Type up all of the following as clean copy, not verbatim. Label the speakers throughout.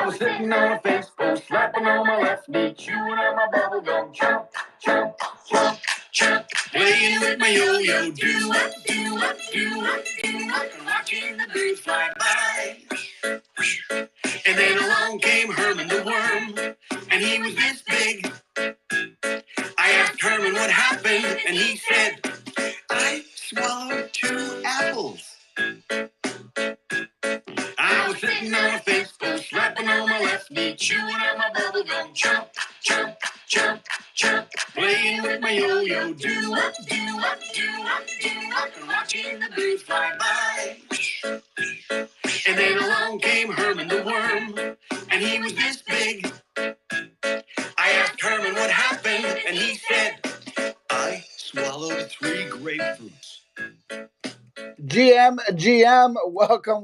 Speaker 1: I was sitting on a fence post, slapping on my left knee, chewing on my bubble gum, chomp, chomp, chomp, chomp, playing with my yo-yo, do-wop, do-wop, do-wop, do-wop, and watching the birds fly by. And then along came Herman the worm, and he was this big. I asked Herman what happened, and he said, I swallowed 2 apples. I was sitting on a fence post, slapping on my left knee, chewing on my bubble gum, chomp, chomp, chomp, chomp, playing with my yo-yo, do-wop, do-wop, do-wop, do-wop, and watching the birds fly by. And then along came Herman the worm, and he was this big. I asked Herman what happened, and he said, I swallowed 3 grapefruits.
Speaker 2: GM, welcome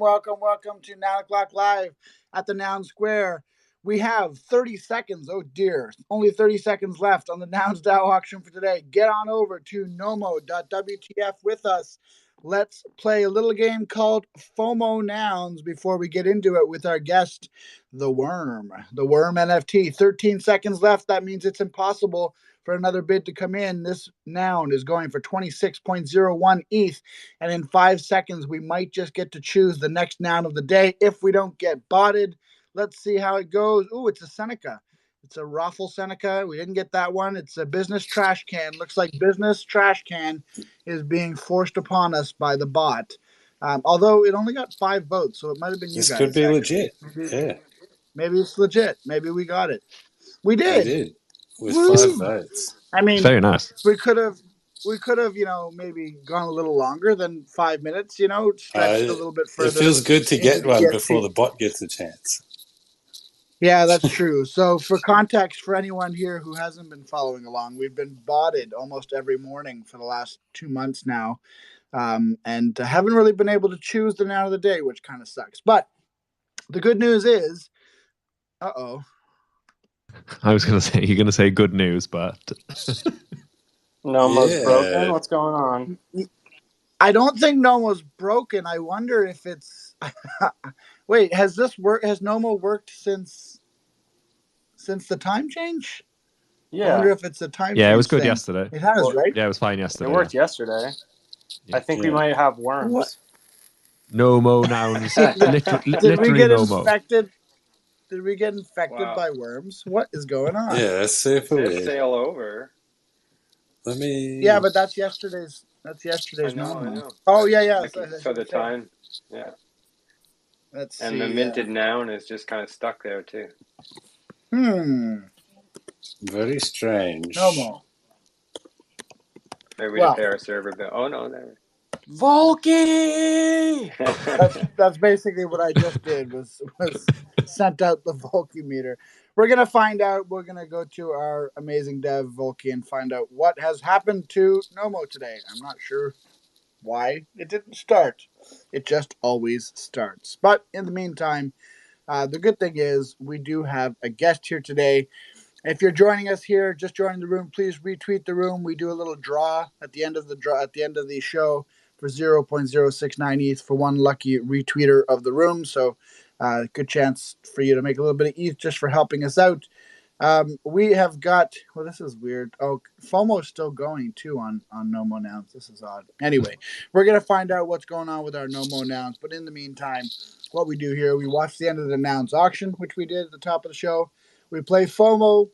Speaker 2: to 9 o'clock live at the Noun Square. We have 30 seconds. Oh dear, only 30 seconds left on the NounsDAO auction for today. Get on over to nomo.wtf with us. Let's play a little game called fomonouns before we get into it with our guest, the Worm NFT. 13 seconds left. That means it's impossible for another bid to come in. This noun is going for 26.01 ETH, and in 5 seconds we might just get to choose the next noun of the day if we don't get botted. Let's see how it goes. Ooh, it's a Seneca. It's a Raffle Seneca. We didn't get that one. It's a business trash can. Looks like business trash can is being forced upon us by the bot. Although it only got 5 votes, so it might have been you
Speaker 3: this
Speaker 2: guys.
Speaker 3: This could be
Speaker 2: actually
Speaker 3: legit. Yeah.
Speaker 2: Maybe it's legit. Maybe we got it. We
Speaker 3: We
Speaker 2: did.
Speaker 3: did. With
Speaker 2: Woo!
Speaker 3: 5 votes.
Speaker 2: I mean,
Speaker 4: very nice.
Speaker 2: We could have, maybe gone a little longer than 5 minutes, stretched a little bit further.
Speaker 3: It feels good to get one
Speaker 2: TFT.
Speaker 3: before the bot gets a chance.
Speaker 2: Yeah, that's true. So for context, for anyone here who hasn't been following along, we've been botted almost every morning for the last 2 months now, and haven't really been able to choose the noun of the day, which kind of sucks. But the good news is, I
Speaker 4: was going to say, you're going to say good news, but...
Speaker 5: Nomo's broken? What's going on?
Speaker 2: I don't think Nomo's broken. I wonder if it's... Wait, has Nomo worked since the time change?
Speaker 5: Yeah.
Speaker 2: I wonder if it's a time change.
Speaker 4: Yeah, it was good
Speaker 2: thing.
Speaker 4: yesterday.
Speaker 2: It has, right?
Speaker 4: Yeah, it was fine yesterday.
Speaker 5: It worked yesterday.
Speaker 4: Yeah.
Speaker 5: I think we might have worms.
Speaker 2: What?
Speaker 4: Nomo nouns.
Speaker 2: Did we get
Speaker 4: Nomo.
Speaker 2: infected? Did we get infected by worms? What is going on?
Speaker 3: Yeah, let's see if
Speaker 6: it sail over.
Speaker 3: Let me...
Speaker 2: Yeah, but that's yesterday's
Speaker 6: I know.
Speaker 2: Oh, yeah.
Speaker 6: So the time, yeah.
Speaker 2: Let's see.
Speaker 6: And the minted noun is just kind of stuck there, too.
Speaker 3: Very strange.
Speaker 2: Nomo.
Speaker 6: Maybe we didn't pay our server bill. Oh, no, there.
Speaker 2: Volky! that's basically what I just did, was sent out the Volky meter. We're going to find out. We're going to go to our amazing dev, Volky, and find out what has happened to Nomo today. I'm not sure why it didn't start. It just always starts. But in the meantime, the good thing is we do have a guest here today. If you're joining us here, just joining the room, please retweet the room. We do a little draw at the end of the show for 0.069 ETH for one lucky retweeter of the room. So good chance for you to make a little bit of ETH just for helping us out. We have got, well, this is weird. Oh, FOMO's still going too on Nomo nouns. This is odd. Anyway, we're going to find out what's going on with our Nomo nouns. But in the meantime, what we do here, we watch the end of the nouns auction, which we did at the top of the show. We play FOMO,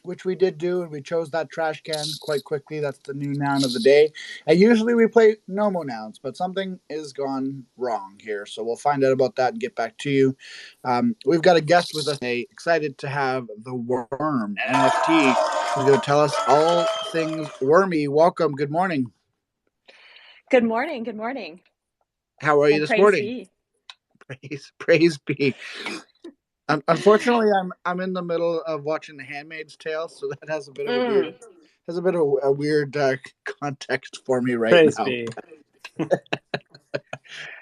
Speaker 2: which we did do, and we chose that trash can quite quickly. That's the new noun of the day. And usually we play Nomo nouns, but something is gone wrong here. So we'll find out about that and get back to you. We've got a guest with us today. Excited to have the Worm NFT, who's going to tell us all things wormy. Welcome. Good morning.
Speaker 7: Good morning. Good morning.
Speaker 2: How are you this morning? Praise be. Unfortunately, I'm in the middle of watching The Handmaid's Tale, so that has a bit of a weird context for me right now.
Speaker 5: Be.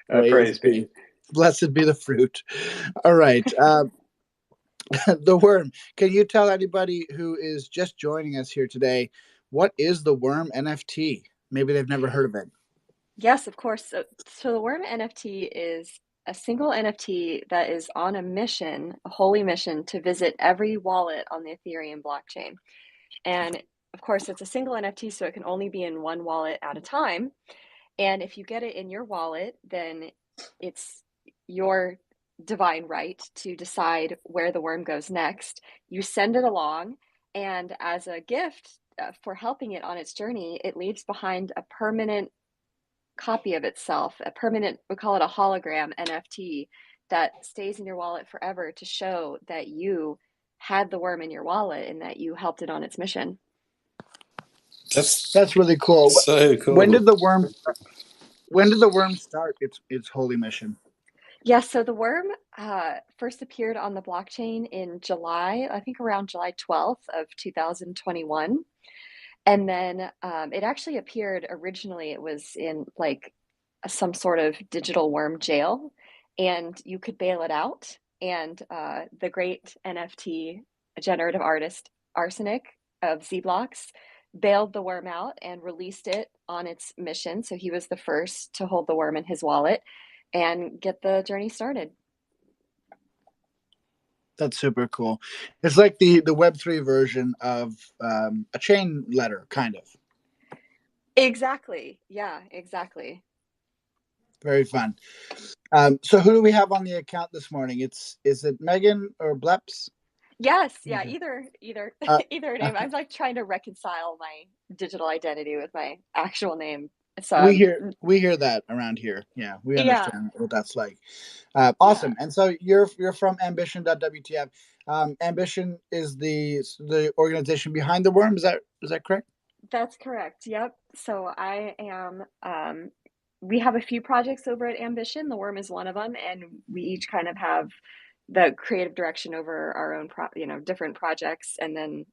Speaker 6: Praise be.
Speaker 2: Blessed be the fruit. All right. The Worm. Can you tell anybody who is just joining us here today, what is the Worm NFT? Maybe they've never heard of it.
Speaker 7: Yes, of course. So the Worm NFT is a single NFT that is on a mission, a holy mission, to visit every wallet on the Ethereum blockchain. And of course, it's a single NFT, so it can only be in one wallet at a time. And if you get it in your wallet, then it's your divine right to decide where the worm goes next. You send it along, and as a gift for helping it on its journey, it leaves behind a permanent copy of itself, a permanent, we call it a hologram NFT, that stays in your wallet forever to show that you had the worm in your wallet and that you helped it on its mission.
Speaker 3: That's
Speaker 2: really cool.
Speaker 3: so cool.
Speaker 2: When did the worm start its holy mission?
Speaker 7: Yeah, so the worm first appeared on the blockchain in July, I think around July 12th of 2021. And then it actually appeared originally, it was in like some sort of digital worm jail, and you could bail it out. And the great NFT generative artist Arsenic of Zblocks bailed the worm out and released it on its mission. So he was the first to hold the worm in his wallet and get the journey started.
Speaker 2: That's super cool. It's like the Web3 version of a chain letter, kind of.
Speaker 7: Exactly. Yeah, exactly.
Speaker 2: Very fun. So who do we have on the account this morning? Is it Megan or Bleps?
Speaker 7: Yes, yeah,
Speaker 2: Okay.
Speaker 7: either name. I'm like trying to reconcile my digital identity with my actual name. So
Speaker 2: we hear that around here. Yeah, we understand what that's like. Awesome.
Speaker 7: Yeah.
Speaker 2: And so you're from ambition.wtf. Ambition is the organization behind the worm. Is that correct?
Speaker 7: That's correct. Yep. So I am we have a few projects over at Ambition. The worm is one of them, and we each kind of have the creative direction over our own different projects, and then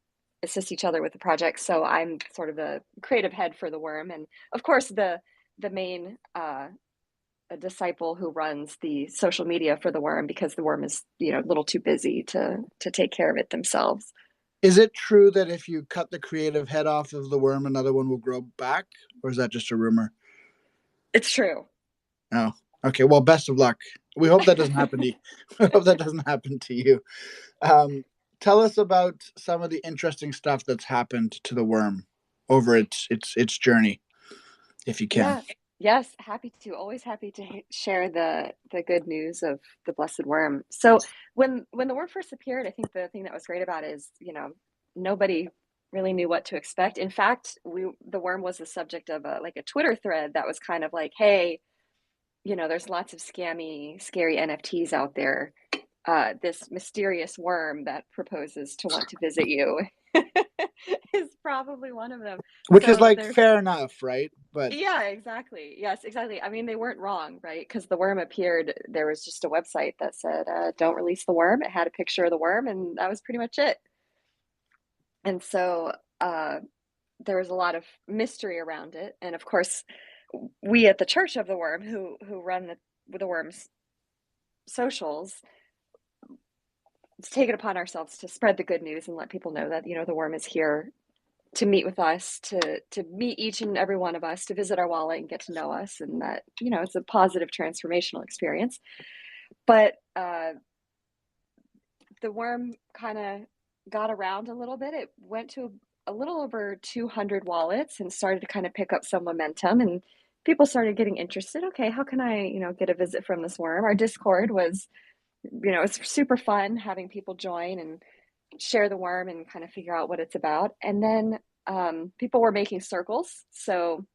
Speaker 7: assist each other with the projects. So I'm sort of the creative head for the worm, and of course the main a disciple who runs the social media for the worm, because the worm is a little too busy to take care of it themselves.
Speaker 2: Is it true that if you cut the creative head off of the worm, another one will grow back, or is that just a rumor?
Speaker 7: It's true.
Speaker 2: Oh, okay. Well, best of luck. We hope that doesn't happen to you. We hope that doesn't happen to you. Tell us about some of the interesting stuff that's happened to the worm over its journey, if you can.
Speaker 7: Yeah. Yes, happy to. Always happy to share the good news of the blessed worm. So when the worm first appeared, I think the thing that was great about it is, nobody really knew what to expect. In fact, the worm was the subject of a Twitter thread that was kind of like, hey, there's lots of scary NFTs out there. This mysterious worm that proposes to want to visit you is probably one of them.
Speaker 2: Which
Speaker 7: So
Speaker 2: is fair enough, right? But
Speaker 7: yeah, exactly. Yes, exactly. I mean, they weren't wrong, right? Because the worm appeared, there was just a website that said, don't release the worm. It had a picture of the worm, and that was pretty much it. And so there was a lot of mystery around it. And of course, we at the Church of the Worm, who run the worm's socials, take it upon ourselves to spread the good news and let people know that, the worm is here to meet with us, to meet each and every one of us, to visit our wallet and get to know us, and that, it's a positive transformational experience. But the worm kind of got around a little bit. It went to a little over 200 wallets and started to kind of pick up some momentum, and people started getting interested. Okay, how can I, get a visit from this worm? Our Discord was, it's super fun having people join and share the worm and kind of figure out what it's about. And then people were making circles. So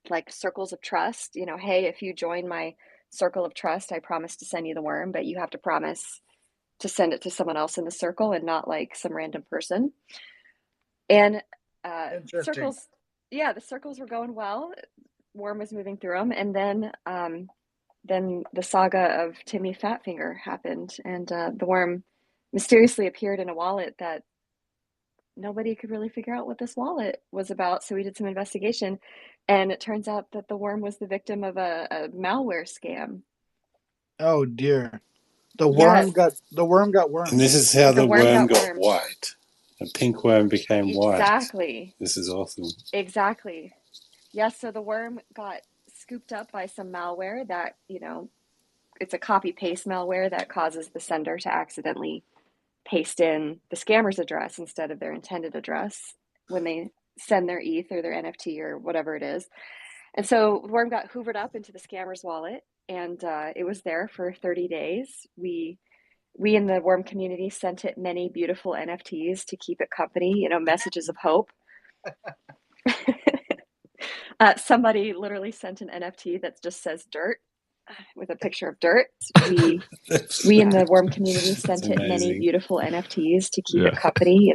Speaker 7: like circles of trust, hey, if you join my circle of trust, I promise to send you the worm, but you have to promise to send it to someone else in the circle and not like some random person. And circles, yeah, the circles were going well. Worm was moving through them. And then the saga of Timmy Fatfinger happened, and the worm mysteriously appeared in a wallet that nobody could really figure out what this wallet was about. So we did some investigation, and it turns out that the worm was the victim of a malware scam.
Speaker 2: Oh dear. The worm got wormed.
Speaker 3: And this is how the worm got
Speaker 7: wormed.
Speaker 3: white. A pink worm became white.
Speaker 7: Exactly.
Speaker 3: This is awesome.
Speaker 7: Exactly. Yes, so the worm got scooped up by some malware that, it's a copy paste malware that causes the sender to accidentally paste in the scammer's address instead of their intended address when they send their ETH or their NFT or whatever it is. And so the worm got hoovered up into the scammer's wallet, and it was there for 30 days. We in the worm community sent it many beautiful NFTs to keep it company, messages of hope. Somebody literally sent an NFT that just says dirt with a picture of dirt. We in the worm community sent it many beautiful NFTs to keep it company,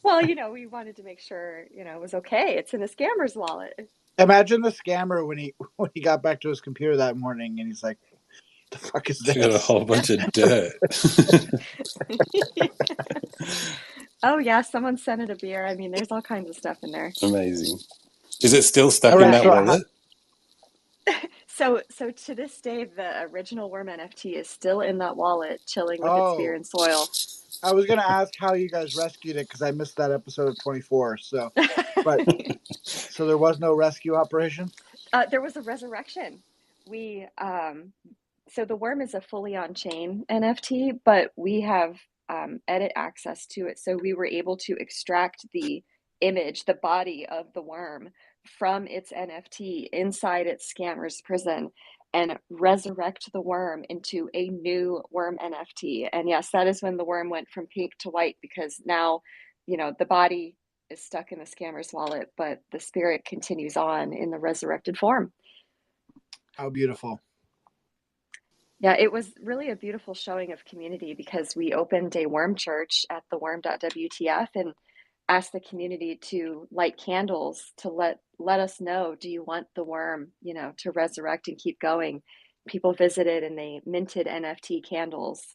Speaker 7: Well, we wanted to make sure, it was okay. It's in the scammer's wallet.
Speaker 2: Imagine the scammer when he got back to his computer that morning and he's like, "The fuck is this?"
Speaker 3: Got a whole bunch of dirt.
Speaker 7: Oh yeah, someone sent it a beer. I mean, there's all kinds of stuff in there.
Speaker 3: Amazing. Is it still stuck in that wallet?
Speaker 7: So to this day, the original worm NFT is still in that wallet, chilling with its beer and soil.
Speaker 2: I was gonna ask how you guys rescued it because I missed that episode of 24. So, so there was no rescue operation.
Speaker 7: There was a resurrection. We so the worm is a fully on-chain NFT, but we have edit access to it. So we were able to extract the image, the body of the worm from its NFT inside its scammer's prison and resurrect the worm into a new worm NFT. And yes, that is when the worm went from pink to white, because now, the body is stuck in the scammer's wallet, but the spirit continues on in the resurrected form.
Speaker 2: How beautiful.
Speaker 7: Yeah, it was really a beautiful showing of community because we opened a worm church at the worm.wtf and asked the community to light candles to let us know, do you want the worm, to resurrect and keep going? People visited and they minted NFT candles,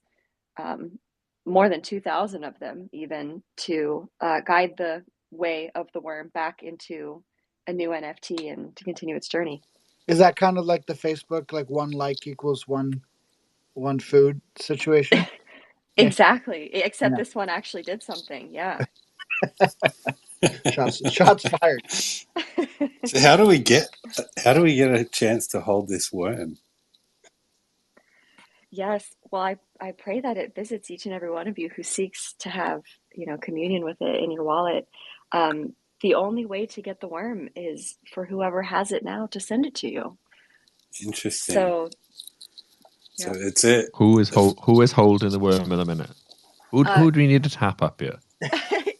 Speaker 7: more than 2,000 of them even, to guide the way of the worm back into a new NFT and to continue its journey.
Speaker 2: Is that kind of like the Facebook, like one like equals one food situation?
Speaker 7: Exactly. Except this one actually did something. Yeah.
Speaker 2: Shots fired.
Speaker 3: So how do we get a chance to hold this worm?
Speaker 7: Yes. Well, I pray that it visits each and every one of you who seeks to have, communion with it in your wallet. The only way to get the worm is for whoever has it now to send it to you.
Speaker 3: Interesting.
Speaker 7: So
Speaker 3: it's it.
Speaker 4: Who is holding the worm in a minute? Who do we need to tap up here?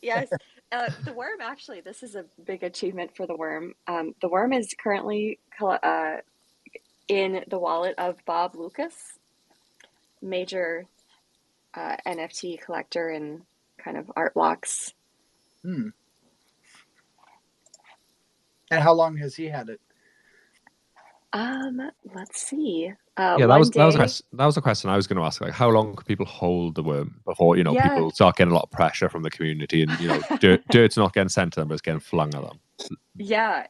Speaker 7: Yes. The worm, actually, this is a big achievement for the worm. The worm is currently in the wallet of Bob Lucas, major NFT collector and kind of art blocks.
Speaker 2: And how long has he had it?
Speaker 7: Let's see.
Speaker 4: Yeah, that was a question I was going to ask. Like, how long could people hold the worm before people start getting a lot of pressure from the community, and dirt's not getting sent to them, but it's getting flung at them? Yeah,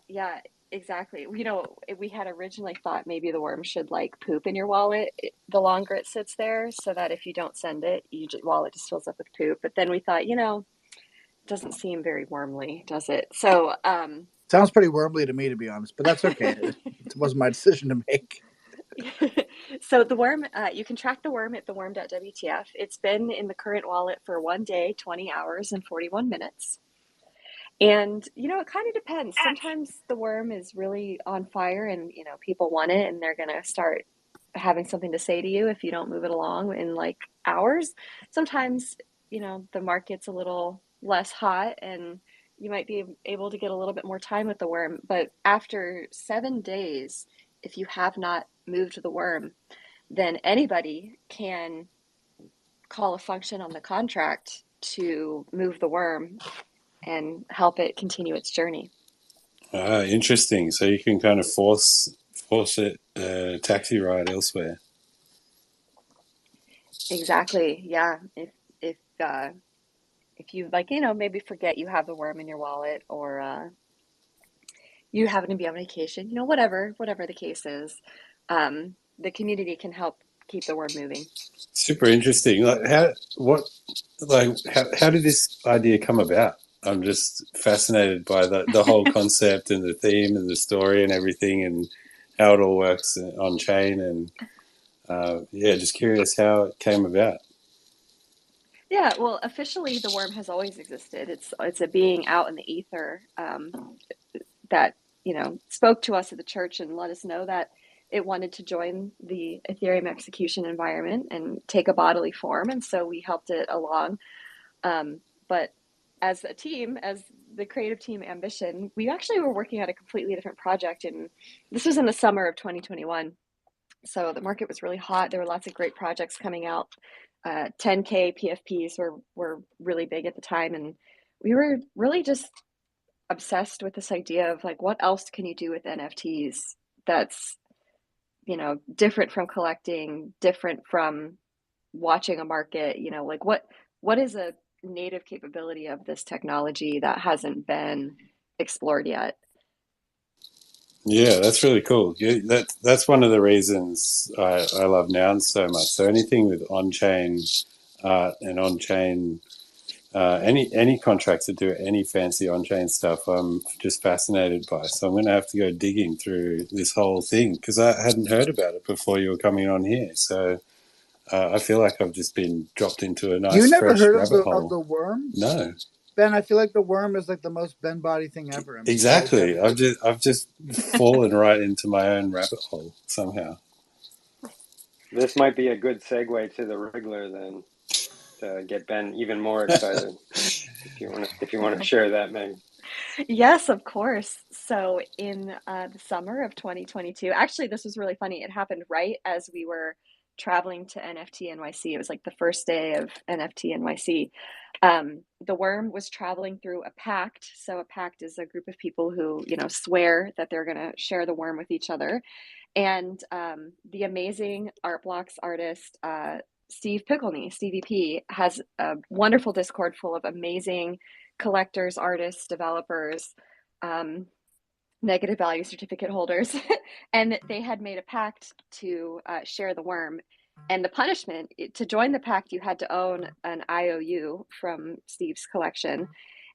Speaker 7: exactly. We had originally thought maybe the worm should like poop in your wallet the longer it sits there, so that if you don't send it, your wallet just fills up with poop. But then we thought, it doesn't seem very wormly, does it? So
Speaker 2: sounds pretty wormly to me, to be honest, but that's okay. It wasn't my decision to make.
Speaker 7: So the worm, you can track the worm at the worm.wtf. It's been in the current wallet for 1 day, 20 hours, and 41 minutes. And, it kind of depends. Sometimes the worm is really on fire and, people want it and they're going to start having something to say to you if you don't move it along in like hours. Sometimes, the market's a little less hot and you might be able to get a little bit more time with the worm. But after 7 days, if you have not moved the worm, then anybody can call a function on the contract to move the worm and help it continue its journey.
Speaker 3: Interesting. So you can kind of force it taxi ride elsewhere.
Speaker 7: Exactly. Yeah. If you maybe forget you have the worm in your wallet, or you happen to be on vacation, whatever the case is, the community can help keep the worm moving.
Speaker 3: Super interesting. How did this idea come about? I'm just fascinated by the whole concept and the theme and the story and everything. And how it all works on chain, and just curious how it came about.
Speaker 7: Yeah, well, officially the worm has always existed. It's a being out in the ether that, spoke to us at the church and let us know that it wanted to join the Ethereum execution environment and take a bodily form, and so we helped it along. But as a team, as the creative team Ambition, we actually were working on a completely different project, and this was in the summer of 2021. So the market was really hot. There were lots of great projects coming out. 10K PFPs were really big at the time, and we were really just obsessed with this idea of like, what else can you do with NFTs that's, different from collecting, different from watching a market, like what is a native capability of this technology that hasn't been explored yet?
Speaker 3: Yeah, that's really cool. That's one of the reasons I love Nouns so much. So anything with on-chain art and on-chain any contracts that do any fancy on-chain stuff, I'm just fascinated by. So I'm going to have to go digging through this whole thing because I hadn't heard about it before you were coming on here. So I feel like I've just been dropped into a nice
Speaker 2: You never
Speaker 3: fresh
Speaker 2: heard
Speaker 3: rabbit
Speaker 2: of
Speaker 3: hole.
Speaker 2: the worm?
Speaker 3: No.
Speaker 2: Ben, I feel like the worm is like the most Ben body thing ever.
Speaker 3: Exactly. I've just fallen right into my own rabbit hole somehow.
Speaker 6: This might be a good segue to the Wriggler then, to get Ben even more excited. if you want to share that, Meg.
Speaker 7: Yes, of course. So in the summer of 2022, actually, this was really funny. It happened right as we were traveling to NFT NYC. It was like the first day of NFT NYC. The worm was traveling through a pact. So a pact is a group of people who, swear that they're going to share the worm with each other. And the amazing Art Blocks artist, Steve Pickleney, Stevie P, has a wonderful Discord full of amazing collectors, artists, developers, negative value certificate holders, and they had made a pact to share the worm. And the punishment to join the pact, you had to own an IOU from Steve's collection.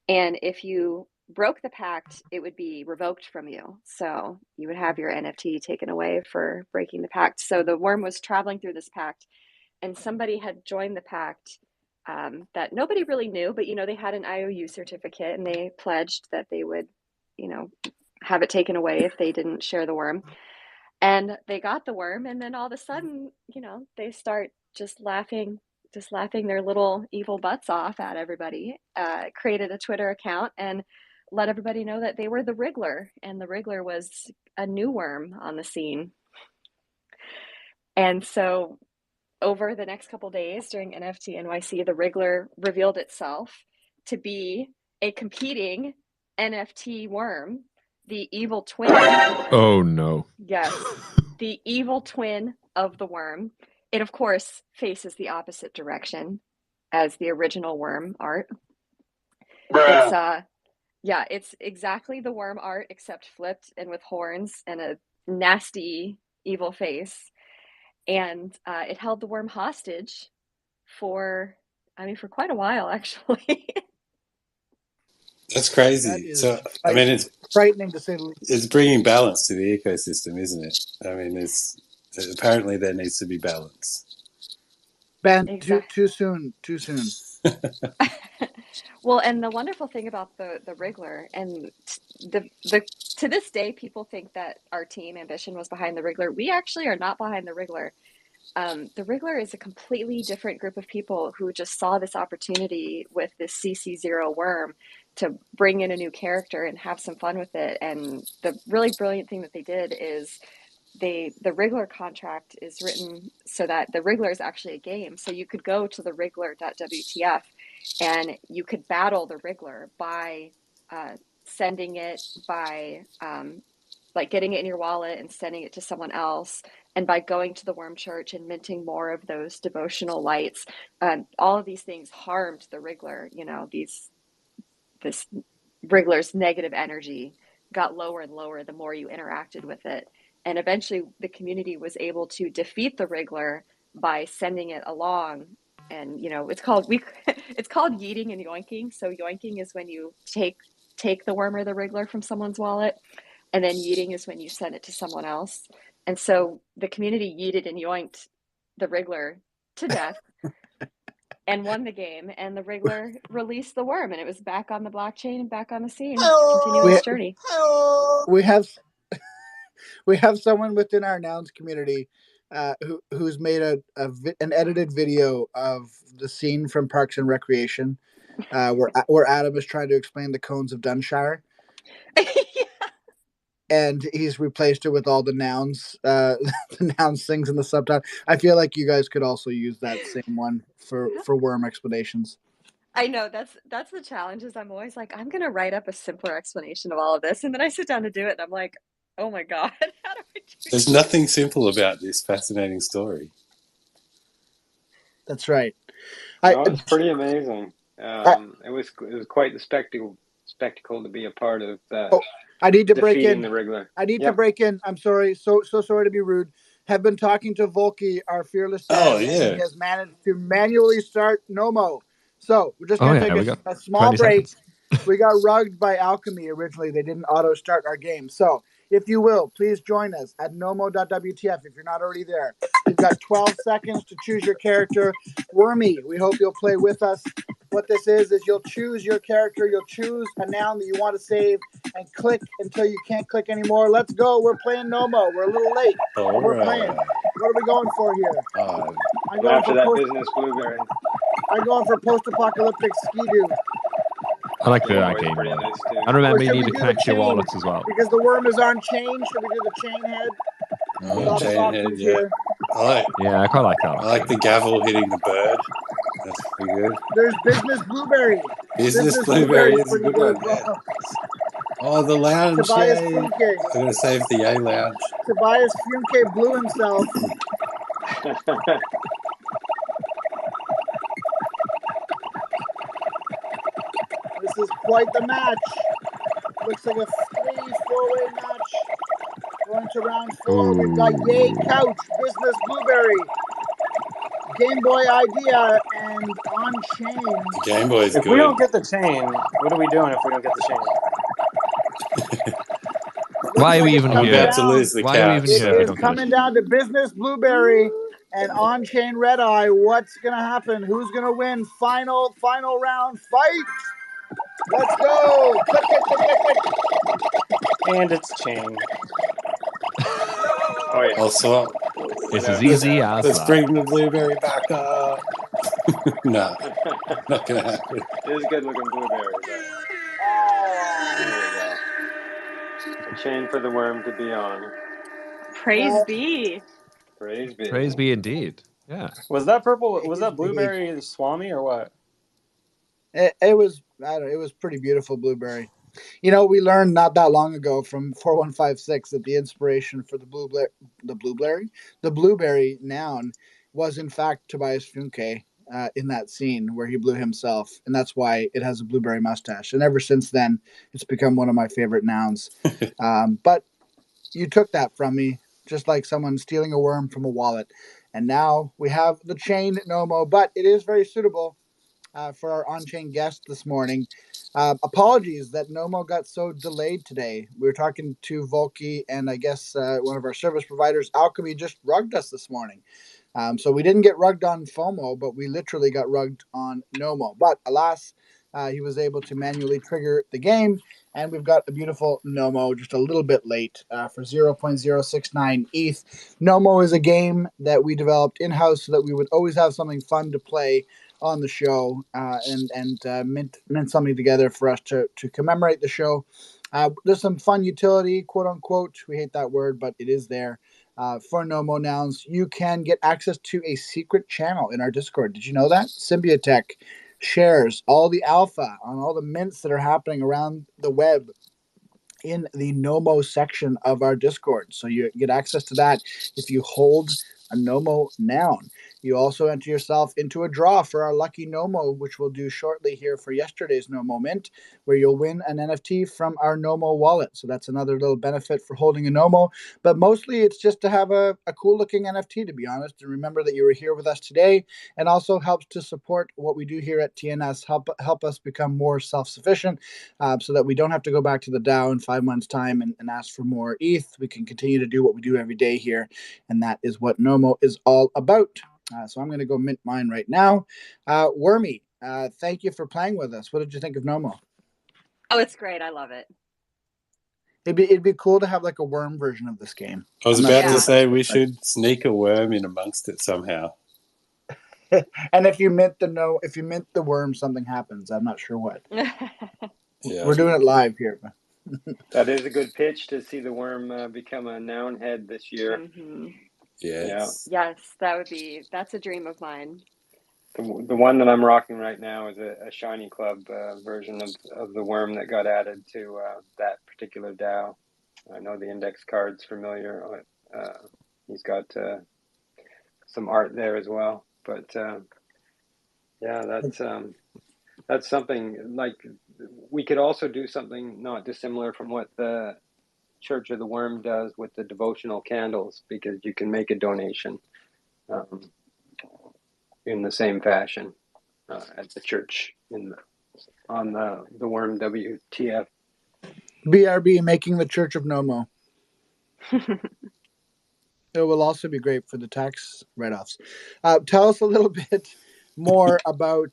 Speaker 7: And if you broke the pact, it would be revoked from you. So you would have your NFT taken away for breaking the pact. So the worm was traveling through this pact, and somebody had joined the pact that nobody really knew, but they had an IOU certificate, and they pledged that they would, have it taken away if they didn't share the worm. And they got the worm, and then all of a sudden, they start just laughing their little evil butts off at everybody. Created a Twitter account and let everybody know that they were the Wriggler, and the Wriggler was a new worm on the scene. And so over the next couple days during NFT NYC, the Wriggler revealed itself to be a competing NFT worm, the evil twin.
Speaker 4: Oh no.
Speaker 7: Yes, the evil twin of the worm. It, of course, faces the opposite direction as the original worm art. It's exactly the worm art except flipped and with horns and a nasty evil face. And it held the worm hostage for quite a while, actually.
Speaker 3: That's crazy. It's
Speaker 2: frightening to say the least.
Speaker 3: It's bringing balance to the ecosystem, isn't it? I mean, apparently there needs to be balance.
Speaker 2: Ben, too soon.
Speaker 7: Well, and the wonderful thing about the Wriggler, and to this day, people think that our team Ambition was behind the Wriggler. We actually are not behind the Wriggler. The Wriggler is a completely different group of people who just saw this opportunity with this CC0 worm to bring in a new character and have some fun with it. And the really brilliant thing that they did is the Wriggler contract is written so that the Wriggler is actually a game. So you could go to the Wriggler.wtf and you could battle the Wriggler by sending it, by like getting it in your wallet and sending it to someone else, and by going to the worm church and minting more of those devotional lights. All of these things harmed the Wriggler. This Wriggler's negative energy got lower and lower the more you interacted with it. And eventually the community was able to defeat the Wriggler by sending it along. And it's called yeeting and yoinking. So yoinking is when you take the worm or the Wriggler from someone's wallet. and then yeeting is when you send it to someone else. And so the community yeeted and yoinked the Wriggler to death and won the game. And the Wriggler released the worm, and it was back on the blockchain and back on the scene, continuing its journey.
Speaker 2: We have someone within our Nouns community who's made an edited video of the scene from Parks and Recreation where Adam is trying to explain the cones of Dunshire.
Speaker 7: Yeah.
Speaker 2: And he's replaced it with all the nouns, the nouns things in the subtitle. I feel like you guys could also use that same one for worm explanations.
Speaker 7: I know that's the challenge. Is I'm always like, I'm gonna write up a simpler explanation of all of this, and then I sit down to do it, and I'm like, oh my god, how do I do
Speaker 3: There's nothing simple about this fascinating story.
Speaker 2: That's right.
Speaker 6: It's pretty amazing. It was quite the spectacle to be a part of that.
Speaker 2: I need to break in.
Speaker 6: The Wriggler.
Speaker 2: I need to break in. I'm sorry. So sorry to be rude. Have been talking to Volky, our fearless dad, and he has managed to manually start Nomo. So we're just going to take a small break. We got rugged by Alchemy originally. They didn't auto start our game. So if you will, please join us at nomo.wtf if you're not already there. You've got 12 seconds to choose your character. Wormy, we hope you'll play with us. What this is you'll choose your character. You'll choose a noun that you want to save and click until you can't click anymore. Let's go. We're playing Nomo. We're a little late. We're playing. What are we going for here?
Speaker 6: I'm going for that business blueberry.
Speaker 2: I'm going for post-apocalyptic Ski-Doo.
Speaker 4: I like that game. Nice and remember, you need to connect your wallets as well.
Speaker 2: Because the worm is on chain, should we do the chain head?
Speaker 3: Chain head, yeah.
Speaker 4: I quite like that.
Speaker 3: I like the gavel hitting the bird. That's pretty good.
Speaker 2: There's business blueberry.
Speaker 3: Business blueberry is a good one. Yeah. Oh, the lounge.
Speaker 2: Tobias
Speaker 3: I'm going to save the A lounge.
Speaker 2: Tobias Funke blew himself. This is quite the match. Looks like a 3-4-way match. Going to round 4. We've got Yay Couch, Business Blueberry, Game Boy Idea, and On Chain.
Speaker 3: The Game Boy's good.
Speaker 5: If we don't get the chain, what are we doing if we don't get the chain?
Speaker 4: Why are we even here?
Speaker 3: About to lose the couch.
Speaker 2: It is coming down to Business Blueberry and On Chain Red Eye. What's going to happen? Who's going to win? Final round fight. Let's go. Click it, click it, click.
Speaker 5: And it's chain.
Speaker 6: Oh, yeah.
Speaker 3: Also,
Speaker 4: it's as easy as
Speaker 3: let's
Speaker 4: that.
Speaker 3: bring the blueberry back up. No, not going to happen.
Speaker 6: It is a good looking blueberry. A chain for the worm to be on.
Speaker 7: Praise be.
Speaker 6: Praise be.
Speaker 4: Praise be indeed. Yeah.
Speaker 5: Was that purple? Was that blueberry Swami or what?
Speaker 2: It was, I don't know, it was pretty beautiful blueberry. You know, we learned not that long ago from 4156 that the inspiration for the blueberry noun was in fact Tobias Funke in that scene where he blew himself, and that's why it has a blueberry mustache. And ever since then, it's become one of my favorite nouns. But you took that from me, just like someone stealing a worm from a wallet. And now we have the chain Nomo, but it is very suitable for our on-chain guest this morning. Apologies that Nomo got so delayed today. We were talking to Volky, and I guess one of our service providers, Alchemy, just rugged us this morning. So we didn't get rugged on FOMO, but we literally got rugged on Nomo. But alas, he was able to manually trigger the game, and we've got a beautiful Nomo just a little bit late for 0.069 ETH. Nomo is a game that we developed in-house so that we would always have something fun to play on the show, and meant something together for us to commemorate the show. There's some fun utility, quote unquote. We hate that word, but it is there. For Nomo Nouns, you can get access to a secret channel in our Discord. Did you know that? Symbiotech shares all the alpha on all the mints that are happening around the web in the Nomo section of our Discord. So you get access to that if you hold a Nomo noun. You also enter yourself into a draw for our lucky Nomo, which we'll do shortly here for yesterday's Nomo Mint, where you'll win an NFT from our Nomo wallet. So that's another little benefit for holding a Nomo. But mostly it's just to have a cool looking NFT, to be honest. And remember that you were here with us today, and also helps to support what we do here at TNS, help us become more self-sufficient, so that we don't have to go back to the DAO in 5 months' time and ask for more ETH. We can continue to do what we do every day here, and that is what Nomo is all about. So I'm going to go mint mine right now. Wormy, thank you for playing with us. What did you think of Nomo?
Speaker 7: Oh, it's great. I love it.
Speaker 2: It'd be cool to have like a worm version of this game.
Speaker 3: I was
Speaker 2: I'm not
Speaker 3: about
Speaker 2: sure
Speaker 3: to
Speaker 7: Yeah.
Speaker 3: say we should sneak a worm in amongst it somehow.
Speaker 2: And if you mint the worm, something happens. I'm not sure what.
Speaker 3: Yeah.
Speaker 2: We're doing it live here.
Speaker 6: That is a good pitch to see the worm become a noun head this year.
Speaker 7: hmm
Speaker 3: Yes.
Speaker 7: Yes, that's a dream of mine.
Speaker 6: The one that I'm rocking right now is a Shiny Club version of the worm that got added to that particular DAO. I know the index card's familiar. He's got some art there as well. But yeah, that's something like we could also do something not dissimilar from what the Church of the Worm does with the devotional candles, because you can make a donation in the same fashion at the church on the Worm WTF.
Speaker 2: BRB making the Church of Nomo. It will also be great for the tax write-offs. Tell us a little bit more about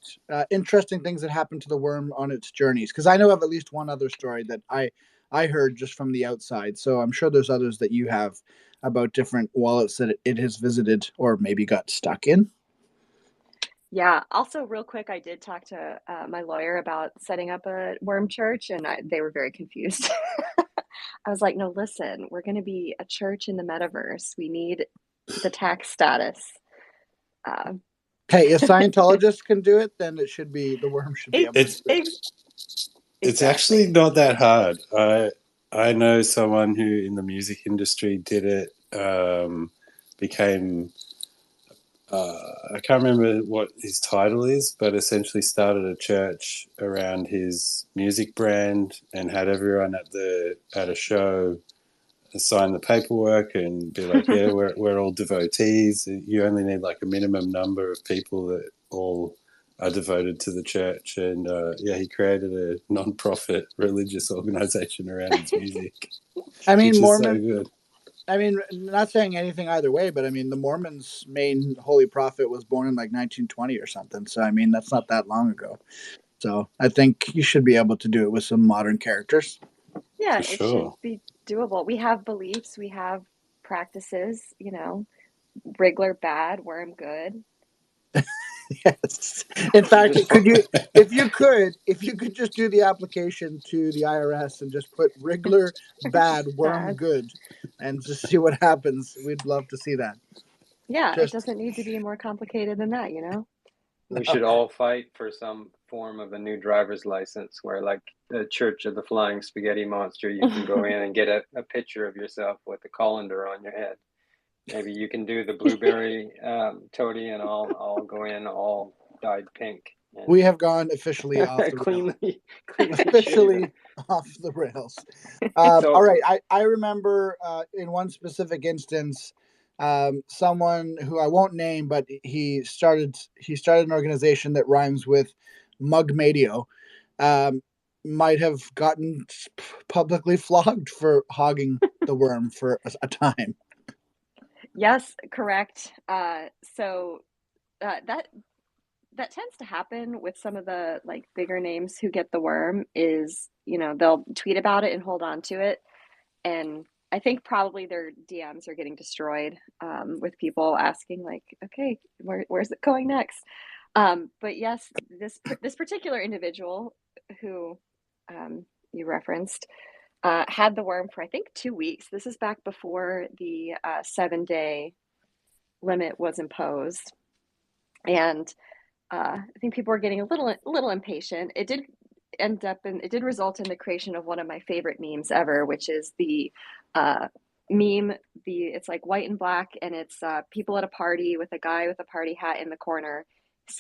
Speaker 2: interesting things that happened to the worm on its journeys, because I know of at least one other story that I heard just from the outside. So I'm sure there's others that you have about different wallets that it has visited or maybe got stuck in.
Speaker 7: Yeah. Also, real quick, I did talk to my lawyer about setting up a worm church, and they were very confused. I was like, no, listen, we're going to be a church in the metaverse. We need the tax status.
Speaker 2: Hey, if Scientologists can do it, then it should be the worm should be able to do it.
Speaker 3: It's actually not that hard. I know someone who in the music industry did it, became I can't remember what his title is, but essentially started a church around his music brand and had everyone at a show sign the paperwork and be like, yeah, we're all devotees. You only need like a minimum number of people that all are devoted to the church. And yeah, he created a non-profit religious organization around his music.
Speaker 2: I mean,
Speaker 3: which is
Speaker 2: Mormon.
Speaker 3: so good.
Speaker 2: I mean, not saying anything either way, but I mean, the Mormons' main holy prophet was born in like 1920 or something. So I mean, that's not that long ago. So I think you should be able to do it with some modern characters.
Speaker 7: Yeah,
Speaker 3: For
Speaker 7: it should
Speaker 3: sure.
Speaker 7: be doable. We have beliefs, we have practices, Wriggler bad, worm good.
Speaker 2: Yes. In fact, if you could just do the application to the IRS and just put Wriggler bad, worm
Speaker 7: Bad.
Speaker 2: good, and just see what happens, we'd love to see that.
Speaker 7: Yeah, it
Speaker 2: Just
Speaker 7: doesn't need to be more complicated than that,
Speaker 6: We should all fight for some form of a new driver's license where, like the Church of the Flying Spaghetti Monster, you can go in and get a picture of yourself with a colander on your head. Maybe you can do the blueberry toady, and I'll go in all dyed pink. And
Speaker 2: we have gone officially off the rails.
Speaker 6: cleanly
Speaker 2: Officially
Speaker 6: shaven.
Speaker 2: off the rails.
Speaker 6: So-
Speaker 2: all right, I remember in one specific instance, someone who I won't name, but he started an organization that rhymes with Mugmadio, might have gotten publicly flogged for hogging the worm for a time.
Speaker 7: Yes, correct. So that tends to happen with some of the like bigger names who get the worm is, they'll tweet about it and hold on to it. And I think probably their DMs are getting destroyed with people asking like, okay, where's it going next? But yes, this particular individual who you referenced had the worm for I think 2 weeks. This is back before the 7-day limit was imposed, and I think people were getting a little impatient. It did result in the creation of one of my favorite memes ever, which is the meme. It's like white and black, and it's people at a party with a guy with a party hat in the corner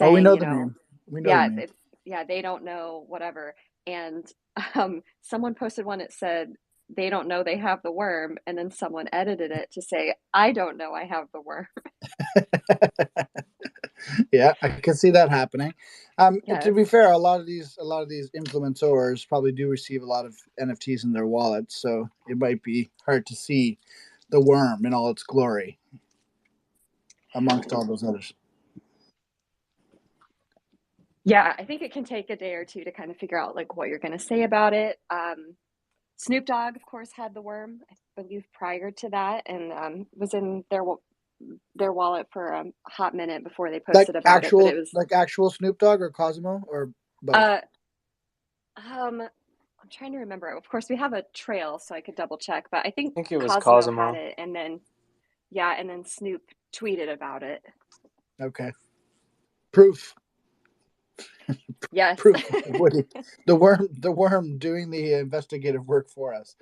Speaker 2: Oh, we
Speaker 7: saying,
Speaker 2: know
Speaker 7: you
Speaker 2: the
Speaker 7: know,
Speaker 2: meme. We know the
Speaker 7: yeah,
Speaker 2: meme.
Speaker 7: yeah, they don't know whatever. And someone posted one that said they don't know they have the worm, and then someone edited it to say, I don't know I have the worm.
Speaker 2: Yeah, I can see that happening.
Speaker 7: Yes.
Speaker 2: To be fair, a lot of these influencers probably do receive a lot of NFTs in their wallets, so it might be hard to see the worm in all its glory amongst all those others.
Speaker 7: Yeah, I think it can take a day or two to kind of figure out like what you're going to say about it. Snoop Dogg, of course, had the worm, I believe, prior to that, and was in their wallet for a hot minute before they posted about it. But it was
Speaker 2: like actual Snoop Dogg or Cosmo or both.
Speaker 7: I'm trying to remember. Of course, we have a trail, so I could double check. But I think
Speaker 5: it was
Speaker 7: Cosmo had it, and then Snoop tweeted about it.
Speaker 2: Okay, proof.
Speaker 7: Yes.
Speaker 2: Proof. Woody. The worm doing the investigative work for us.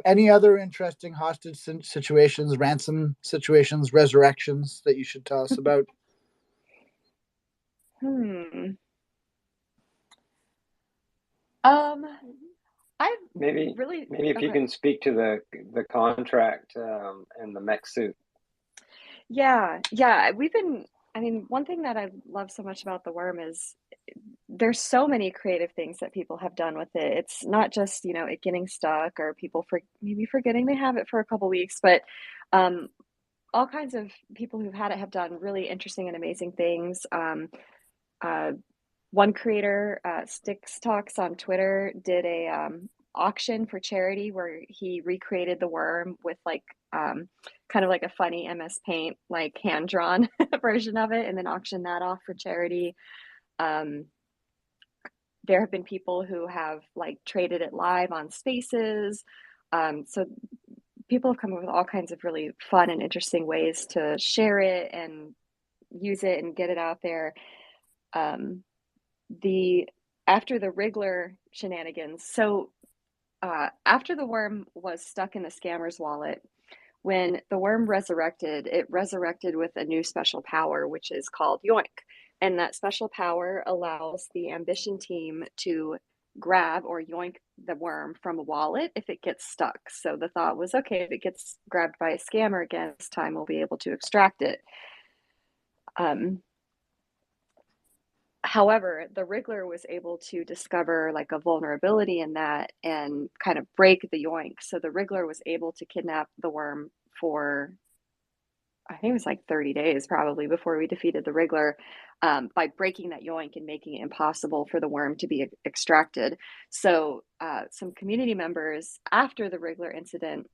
Speaker 2: Any other interesting hostage situations, ransom situations, resurrections that you should tell us about?
Speaker 7: I've
Speaker 6: maybe if you can speak to the contract and the mech suit.
Speaker 7: Yeah, we've been. I mean, one thing that I love so much about the worm is there's so many creative things that people have done with it. It's not just, you know, it getting stuck or people maybe forgetting they have it for a couple weeks, but all kinds of people who've had it have done really interesting and amazing things. One creator, Sticks Talks on Twitter, did a auction for charity where he recreated the worm with like kind of like a funny MS Paint, like hand drawn version of it, and then auctioned that off for charity. There have been people who have like traded it live on Spaces. So people have come up with all kinds of really fun and interesting ways to share it and use it and get it out there. After the Wriggler shenanigans, so after the worm was stuck in the scammer's wallet, when the worm resurrected, it resurrected with a new special power, which is called Yoink. And that special power allows the Ambition team to grab or yoink the worm from a wallet if it gets stuck. So the thought was, okay, if it gets grabbed by a scammer again, this time we'll be able to extract it. However, the Wriggler was able to discover like a vulnerability in that and kind of break the yoink. So the Wriggler was able to kidnap the worm for, I think it was like 30 days probably before we defeated the Wriggler, by breaking that yoink and making it impossible for the worm to be extracted. So some community members after the Wriggler incident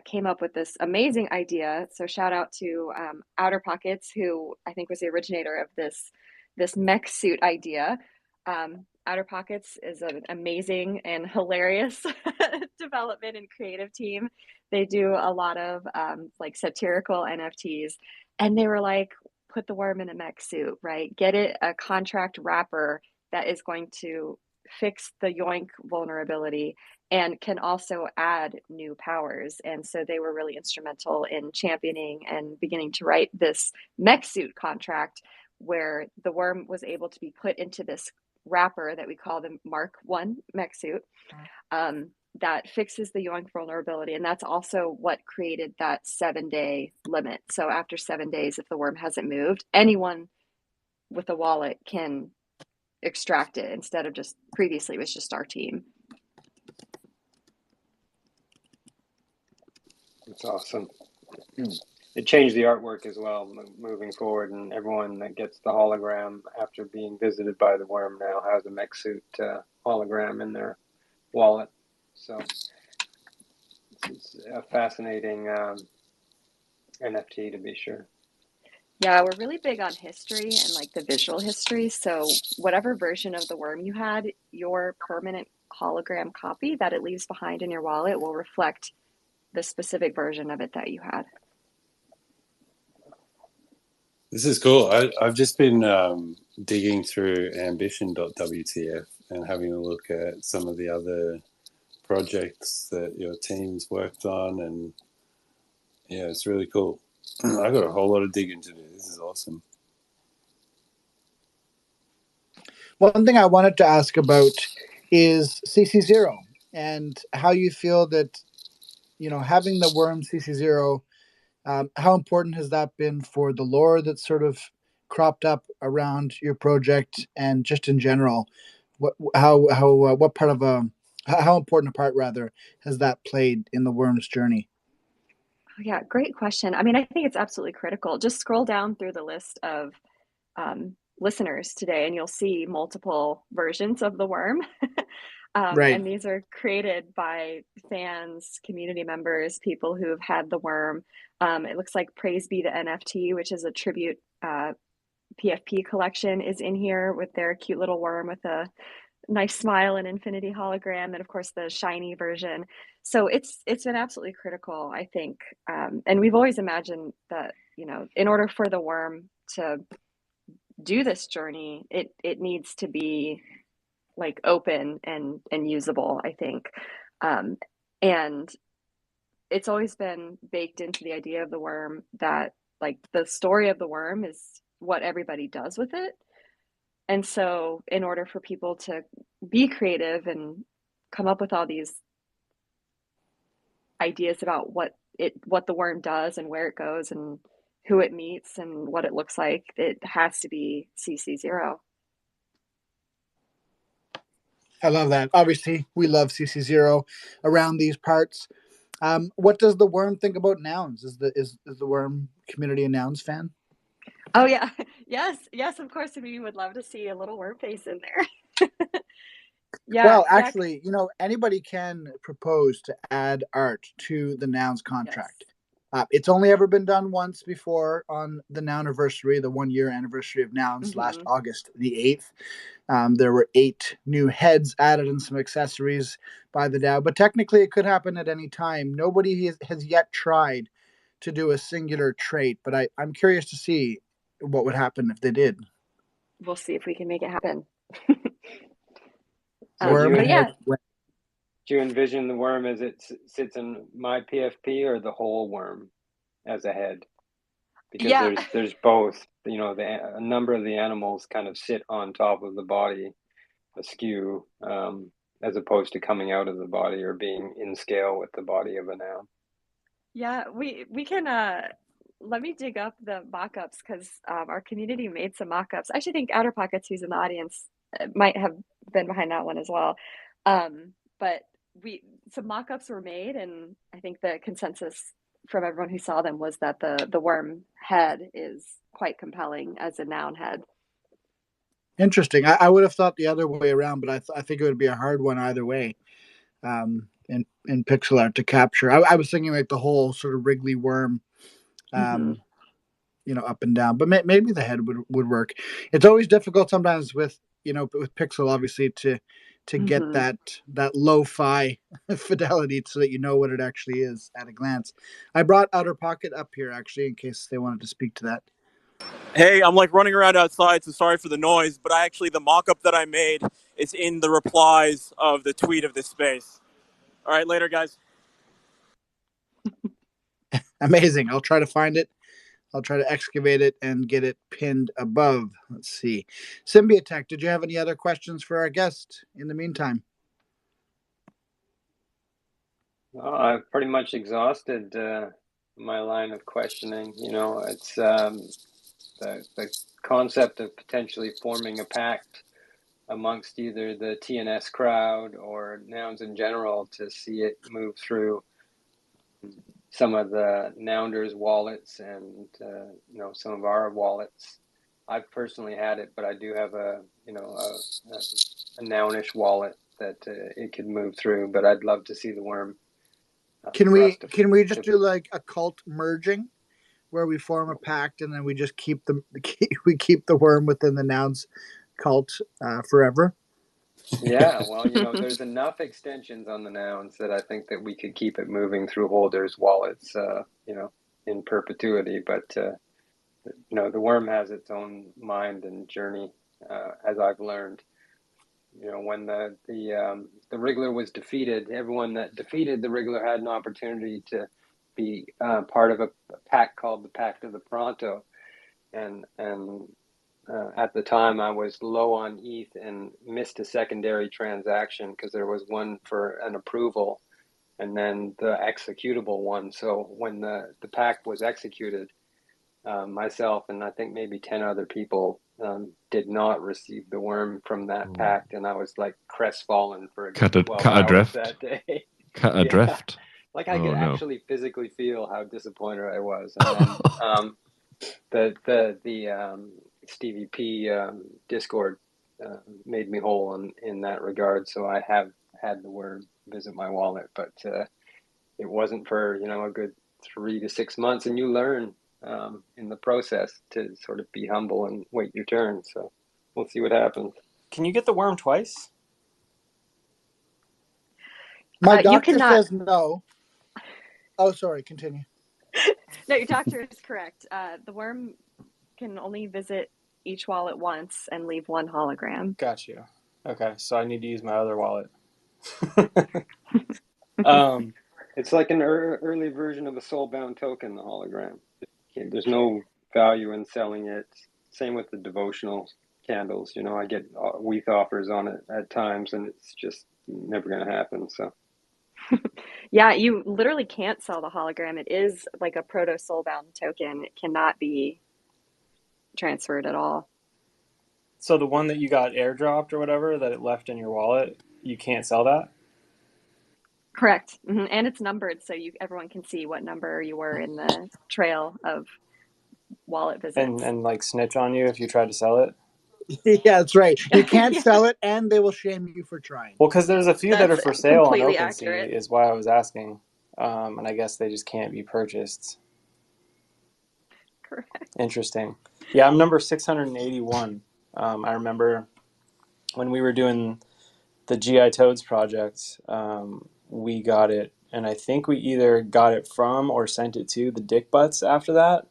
Speaker 7: came up with this amazing idea. So shout out to Outer Pockets, who I think was the originator of this mech suit idea. Outer Pockets is an amazing and hilarious development and creative team. They do a lot of like satirical NFTs, and they were like, put the worm in a mech suit, right? Get it a contract wrapper that is going to fix the yoink vulnerability and can also add new powers. And so they were really instrumental in championing and beginning to write this mech suit contract where the worm was able to be put into this wrapper that we call the Mark 1 mech suit. That fixes the yoink vulnerability. And that's also what created that 7-day limit. So after 7 days, if the worm hasn't moved, anyone with a wallet can extract it instead of just previously it was just our team.
Speaker 6: That's awesome. It changed the artwork as well moving forward, and everyone that gets the hologram after being visited by the worm now has a mech suit hologram in their wallet. So it's a fascinating NFT to be sure.
Speaker 7: Yeah, we're really big on history and like the visual history. So whatever version of the worm you had, your permanent hologram copy that it leaves behind in your wallet will reflect the specific version of it that you had.
Speaker 3: This is cool. I've just been digging through ambition.wtf and having a look at some of the other projects that your team's worked on, and yeah, it's really cool. I got a whole lot of digging to do. This is awesome.
Speaker 2: One thing I wanted to ask about is CC0 and how you feel that, having the worm CC0, how important has that been for the lore that's sort of cropped up around your project and just in general? What part of how important a part rather has that played in the worm's journey?
Speaker 7: Yeah, great question. I mean, I think it's absolutely critical. Just scroll down through the list of listeners today, and you'll see multiple versions of the worm.
Speaker 2: Right.
Speaker 7: And these are created by fans, community members, people who have had the worm. It looks like Praise Be the NFT, which is a tribute PFP collection, is in here with their cute little worm with a nice smile and infinity hologram, and of course the shiny version. So it's been absolutely critical, I think. And we've always imagined that, in order for the worm to do this journey, it needs to be like open and usable, I think. And it's always been baked into the idea of the worm that like the story of the worm is what everybody does with it. And so in order for people to be creative and come up with all these ideas about what the worm does and where it goes and who it meets and what it looks like, it has to be CC0.
Speaker 2: I love that. Obviously, we love CC0 around these parts. What does the worm think about nouns? Is the worm community a nouns fan?
Speaker 7: Oh yeah, yes, of course. We would love to see a little worm face in there. Yeah,
Speaker 2: Well,
Speaker 7: yeah.
Speaker 2: actually, anybody can propose to add art to the nouns contract.
Speaker 7: Yes.
Speaker 2: It's only ever been done once before on the Nouniversary, the 1 year anniversary of nouns, last August the 8th. There were 8 new heads added and some accessories by the DAO, but technically it could happen at any time. Nobody has yet tried to do a singular trait, but I'm curious to see what would happen if they did.
Speaker 7: We'll see if we can make it happen.
Speaker 6: So do
Speaker 7: But yeah,
Speaker 6: you envision the worm as it sits in my PFP, or the whole worm as a head? Because
Speaker 7: yeah.
Speaker 6: there's both. A number of the animals kind of sit on top of the body askew, as opposed to coming out of the body or being in scale with the body of a noun.
Speaker 7: Yeah, we can let me dig up the mock-ups because our community made some mock-ups. I actually think Outer Pockets, who's in the audience, might have been behind that one as well. But some mock-ups were made, and I think the consensus from everyone who saw them was that the worm head is quite compelling as a noun head.
Speaker 2: Interesting. I would have thought the other way around, but I think it would be a hard one either way. In pixel art to capture. I was thinking like the whole sort of wriggly worm, up and down, but maybe the head would work. It's always difficult sometimes with pixel, obviously, to get that lo-fi fidelity so that you know what it actually is at a glance. I brought Outer Pocket up here actually in case they wanted to speak to that.
Speaker 8: Hey, I'm like running around outside, so sorry for the noise, but the mock-up that I made is in the replies of the tweet of this space. All right, later, guys.
Speaker 2: Amazing. I'll try to find it. I'll try to excavate it and get it pinned above. Let's see. Symbiotech, did you have any other questions for our guest in the meantime?
Speaker 6: I've pretty much exhausted my line of questioning. It's the concept of potentially forming a pact amongst either the TNS crowd or nouns in general to see it move through some of the Nounders wallets and some of our wallets. I've personally had it, but I do have a Nounish wallet that it could move through. But I'd love to see the worm.
Speaker 2: Can we just do like a cult merging, where we form a pact and then we just keep the worm within the nouns cult forever?
Speaker 6: Yeah, well, there's enough extensions on the nouns that I think that we could keep it moving through holders' wallets, in perpetuity. But the worm has its own mind and journey, as I've learned. when the Wriggler was defeated, everyone that defeated the Wriggler had an opportunity to be part of a pact called the Pact of the Pronto, and at the time I was low on ETH and missed a secondary transaction because there was one for an approval and then the executable one. So when the pact was executed, myself and I think maybe 10 other people did not receive the worm from that pact, and I was like crestfallen for a good 12 hours
Speaker 4: adrift.
Speaker 6: that day.
Speaker 4: Cut adrift.
Speaker 6: Like I could actually physically feel how disappointed I was. And then the Stevie P Discord made me whole in that regard. So I have had the worm visit my wallet, but it wasn't for a good 3 to 6 months, and you learn in the process to sort of be humble and wait your turn. So we'll see what happens.
Speaker 5: Can you get the worm twice?
Speaker 2: My doctor says no. Oh, sorry. Continue.
Speaker 7: No, your doctor is correct. The worm can only visit each wallet once and leave one hologram.
Speaker 5: Got you. Okay, so I need to use my other wallet.
Speaker 6: It's like an early version of a soulbound token, the hologram. There's no value in selling it. Same with the devotional candles. I get WETH offers on it at times, and it's just never going to happen. So.
Speaker 7: Yeah, you literally can't sell the hologram. It is like a proto soulbound token. It cannot be transferred at all.
Speaker 5: So the one that you got airdropped or whatever that it left in your wallet, you can't sell that?
Speaker 7: Correct. Mm-hmm. And it's numbered, so everyone can see what number you were in the trail of wallet visits.
Speaker 5: And like snitch on you if you try to sell it?
Speaker 2: Yeah, that's right. You can't sell it, and they will shame you for trying.
Speaker 5: Well, because there's a few that are for sale on OpenSea,
Speaker 7: accurate.
Speaker 5: is why I was asking. And I guess they just can't be purchased.
Speaker 7: Correct.
Speaker 5: Interesting. Yeah, I'm number 681. I remember when we were doing the GI Toads project, we got it, and I think we either got it from or sent it to the Dick Butts after that.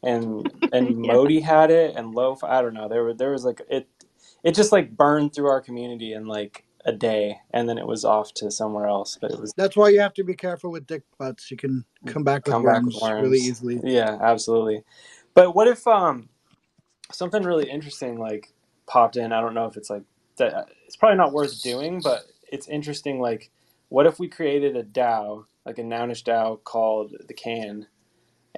Speaker 5: And yeah. Modi had it, and Loaf, I don't know. There was like it just like burned through our community in like a day, and then it was off to somewhere else. But that's
Speaker 2: why you have to be careful with Dick Butts. You can come back with worms really easily.
Speaker 5: Yeah, absolutely. But what if something really interesting like popped in? I don't know if it's like that. It's probably not worth doing, but it's interesting. Like, what if we created a DAO, like a Nounish DAO called the Can?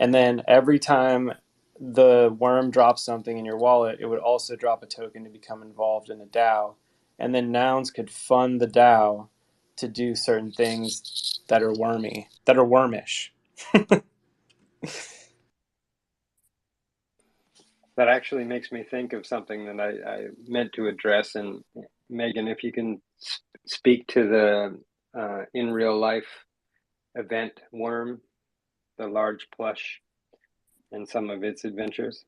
Speaker 5: And then every time the worm drops something in your wallet, it would also drop a token to become involved in a DAO. And then Nouns could fund the DAO to do certain things that are wormish.
Speaker 6: That actually makes me think of something that I meant to address. And Megan, if you can speak to the in real life event worm, the large plush, and some of its adventures.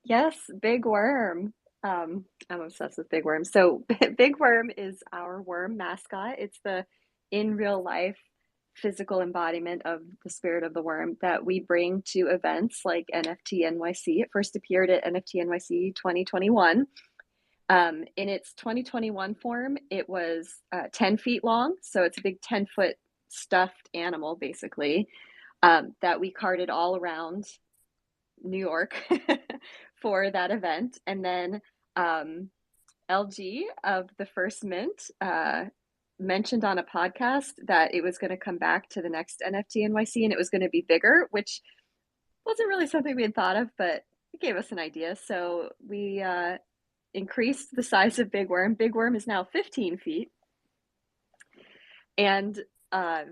Speaker 7: Yes, Big Worm. I'm obsessed with Big Worm. So Big Worm is our worm mascot. It's the in real life physical embodiment of the spirit of the worm that we bring to events like NFT NYC. It first appeared at NFT NYC 2021. In its 2021 form, it was 10 feet long. So it's a big 10-foot stuffed animal, basically. That we carted all around New York for that event. And then LG of the First Mint mentioned on a podcast that it was going to come back to the next NFT NYC and it was going to be bigger, which wasn't really something we had thought of, but it gave us an idea. So we increased the size of Big Worm. Big Worm is now 15 feet. And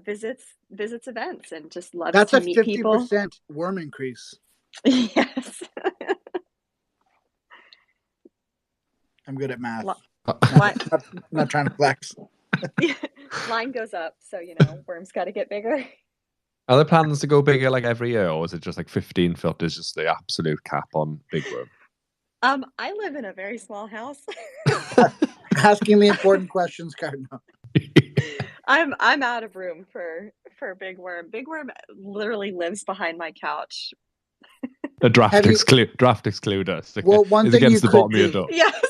Speaker 7: visits events and just loves to meet people.
Speaker 2: That's a 50% worm increase.
Speaker 7: Yes.
Speaker 2: I'm good at math. Not trying to flex.
Speaker 7: Line goes up, so worms got to get bigger.
Speaker 4: Are there plans to go bigger like every year, or is it just like 15 foot is just the absolute cap on Big Worm?
Speaker 7: I live in a very small house.
Speaker 2: Asking the important questions, Cardinal.
Speaker 7: I'm out of room for Big Worm. Big Worm literally lives behind my couch.
Speaker 4: A draft excluder.
Speaker 2: Well, one thing
Speaker 4: against
Speaker 2: you
Speaker 4: the bottom of your
Speaker 2: do.
Speaker 4: door.
Speaker 7: Yes.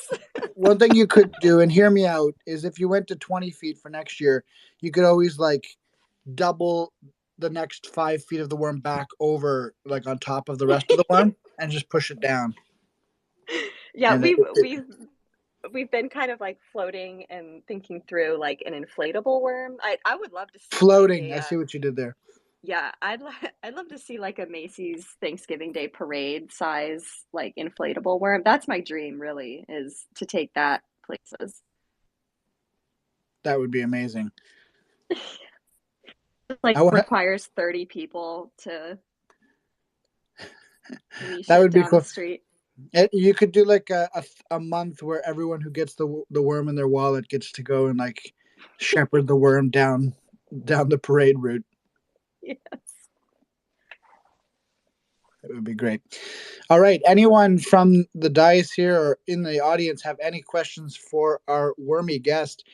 Speaker 2: one thing you could do, and hear me out, is if you went to 20 feet for next year, you could always like double the next 5 feet of the worm back over, like on top of the rest of the worm, and just push it down.
Speaker 7: Yeah,
Speaker 2: And
Speaker 7: we've been kind of like floating and thinking through like an inflatable worm. I would love to see
Speaker 2: floating.
Speaker 7: like
Speaker 2: I see what you did there.
Speaker 7: yeah, I'd love to see like a Macy's Thanksgiving Day parade size like inflatable worm. That's my dream, really, is to take that places.
Speaker 2: That would be amazing.
Speaker 7: Like
Speaker 2: I would
Speaker 7: requires 30 people to leash
Speaker 2: that
Speaker 7: it
Speaker 2: would be
Speaker 7: down
Speaker 2: cool.
Speaker 7: the street.
Speaker 2: You could do like a month where everyone who gets the worm in their wallet gets to go and like shepherd the worm down the parade route.
Speaker 7: Yes.
Speaker 2: That would be great. All right. Anyone from the dais here or in the audience have any questions for our wormy guest?